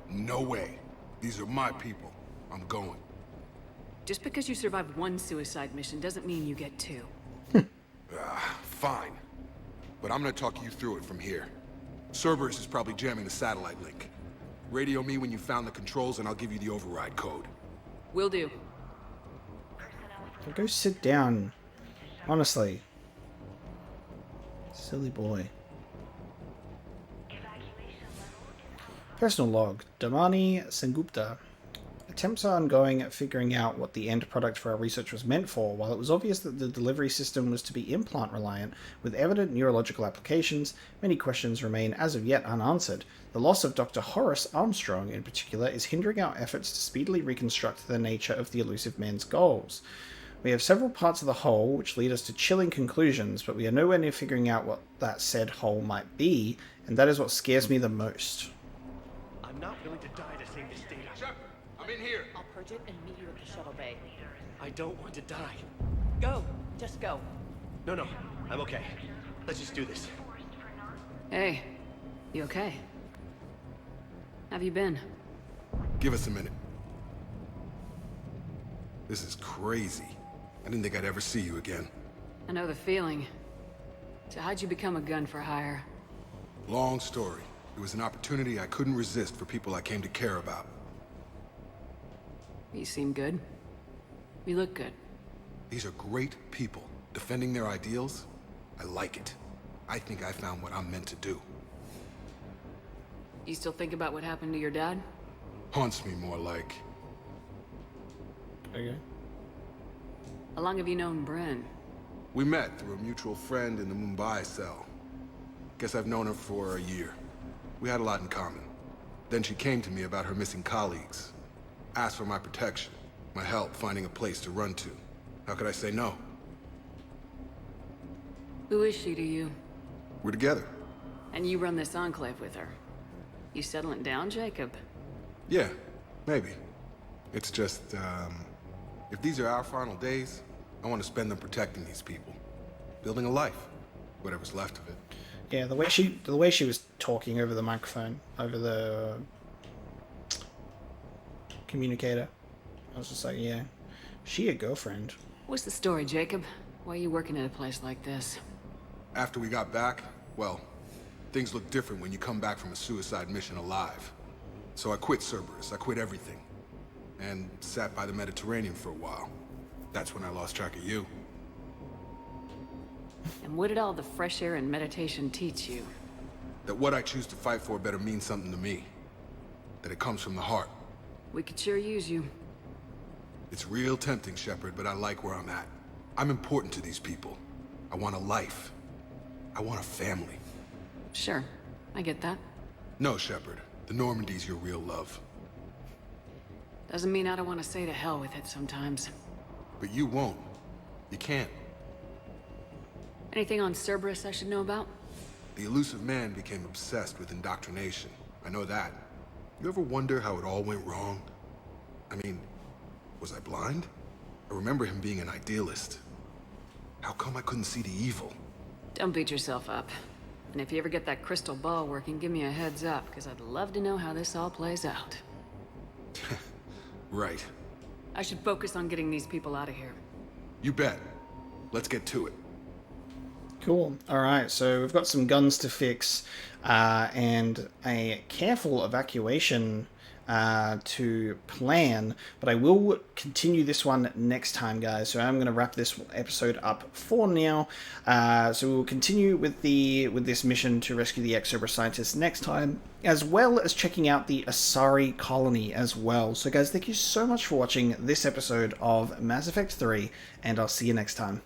S8: No way. These are my people. I'm going.
S4: Just because you survived one suicide mission doesn't mean you get 2.
S8: Fine. But I'm gonna talk you through it from here. Cerberus is probably jamming the satellite link. Radio me when you found the controls and I'll give you the override code.
S4: Will do.
S1: Go sit down. Honestly. Silly boy. Personal log. Damani Sengupta. Attempts are ongoing at figuring out what the end product for our research was meant for. While it was obvious that the delivery system was to be implant-reliant, with evident neurological applications, many questions remain as of yet unanswered. The loss of Dr. Horace Armstrong, in particular, is hindering our efforts to speedily reconstruct the nature of the elusive man's goals. We have several parts of the whole, which lead us to chilling conclusions, but we are nowhere near figuring out what that said whole might be, and that is what scares me the most.
S16: I'm not willing to die to save this data.
S8: Shepard, I'm in here.
S15: I'll purge it and meet you at the shuttle bay.
S16: I don't want to die.
S15: Go. Just go.
S16: No, I'm okay. Let's just do this.
S4: Hey, you okay? Have you been?
S8: Give us a minute. This is crazy. I didn't think I'd ever see you again.
S4: I know the feeling. So how'd you become a gun for hire?
S8: Long story. It was an opportunity I couldn't resist for people I came to care about.
S4: You seem good. You look good.
S8: These are great people. Defending their ideals, I like it. I think I found what I'm meant to do.
S4: You still think about what happened to your dad?
S8: Haunts me more like.
S1: Okay.
S4: How long have you known Bryn?
S8: We met through a mutual friend in the Mumbai cell. Guess I've known her for a year. We had a lot in common. Then she came to me about her missing colleagues. Asked for my protection, my help finding a place to run to. How could I say no?
S4: Who is she to you?
S8: We're together.
S4: And you run this enclave with her. You settling down, Jacob?
S8: Yeah, maybe. It's just, if these are our final days, I want to spend them protecting these people. Building a life. Whatever's left of it.
S1: Yeah, the way she was talking over the microphone, over the communicator, I was just like, yeah, she a girlfriend.
S4: What's the story, Jacob? Why are you working at a place like this?
S8: After we got back, well, things look different when you come back from a suicide mission alive. So I quit Cerberus, I quit everything. And sat by the Mediterranean for a while. That's when I lost track of you.
S4: And what did all the fresh air and meditation teach you?
S8: That what I choose to fight for better mean something to me. That it comes from the heart.
S4: We could sure use you.
S8: It's real tempting, Shepard, but I like where I'm at. I'm important to these people. I want a life. I want a family.
S4: Sure, I get that.
S8: No, Shepard. The Normandy's your real love.
S4: Doesn't mean I don't want to say to hell with it sometimes.
S8: But you won't. You can't.
S4: Anything on Cerberus I should know about?
S8: The elusive man became obsessed with indoctrination. I know that. You ever wonder how it all went wrong? I mean, was I blind? I remember him being an idealist. How come I couldn't see the evil?
S4: Don't beat yourself up. And if you ever get that crystal ball working, give me a heads up, because I'd love to know how this all plays out.
S8: Right.
S4: I should focus on getting these people out of here.
S8: You bet. Let's get to it.
S1: Cool. Alright, so we've got some guns to fix, and a careful evacuation to plan, but I will continue this one next time, guys. So I'm going to wrap this episode up for now. So we'll continue with this mission to rescue the Ex-Cerberus scientists next time, as well as checking out the Asari colony as well. So guys, thank you so much for watching this episode of Mass Effect 3, and I'll see you next time.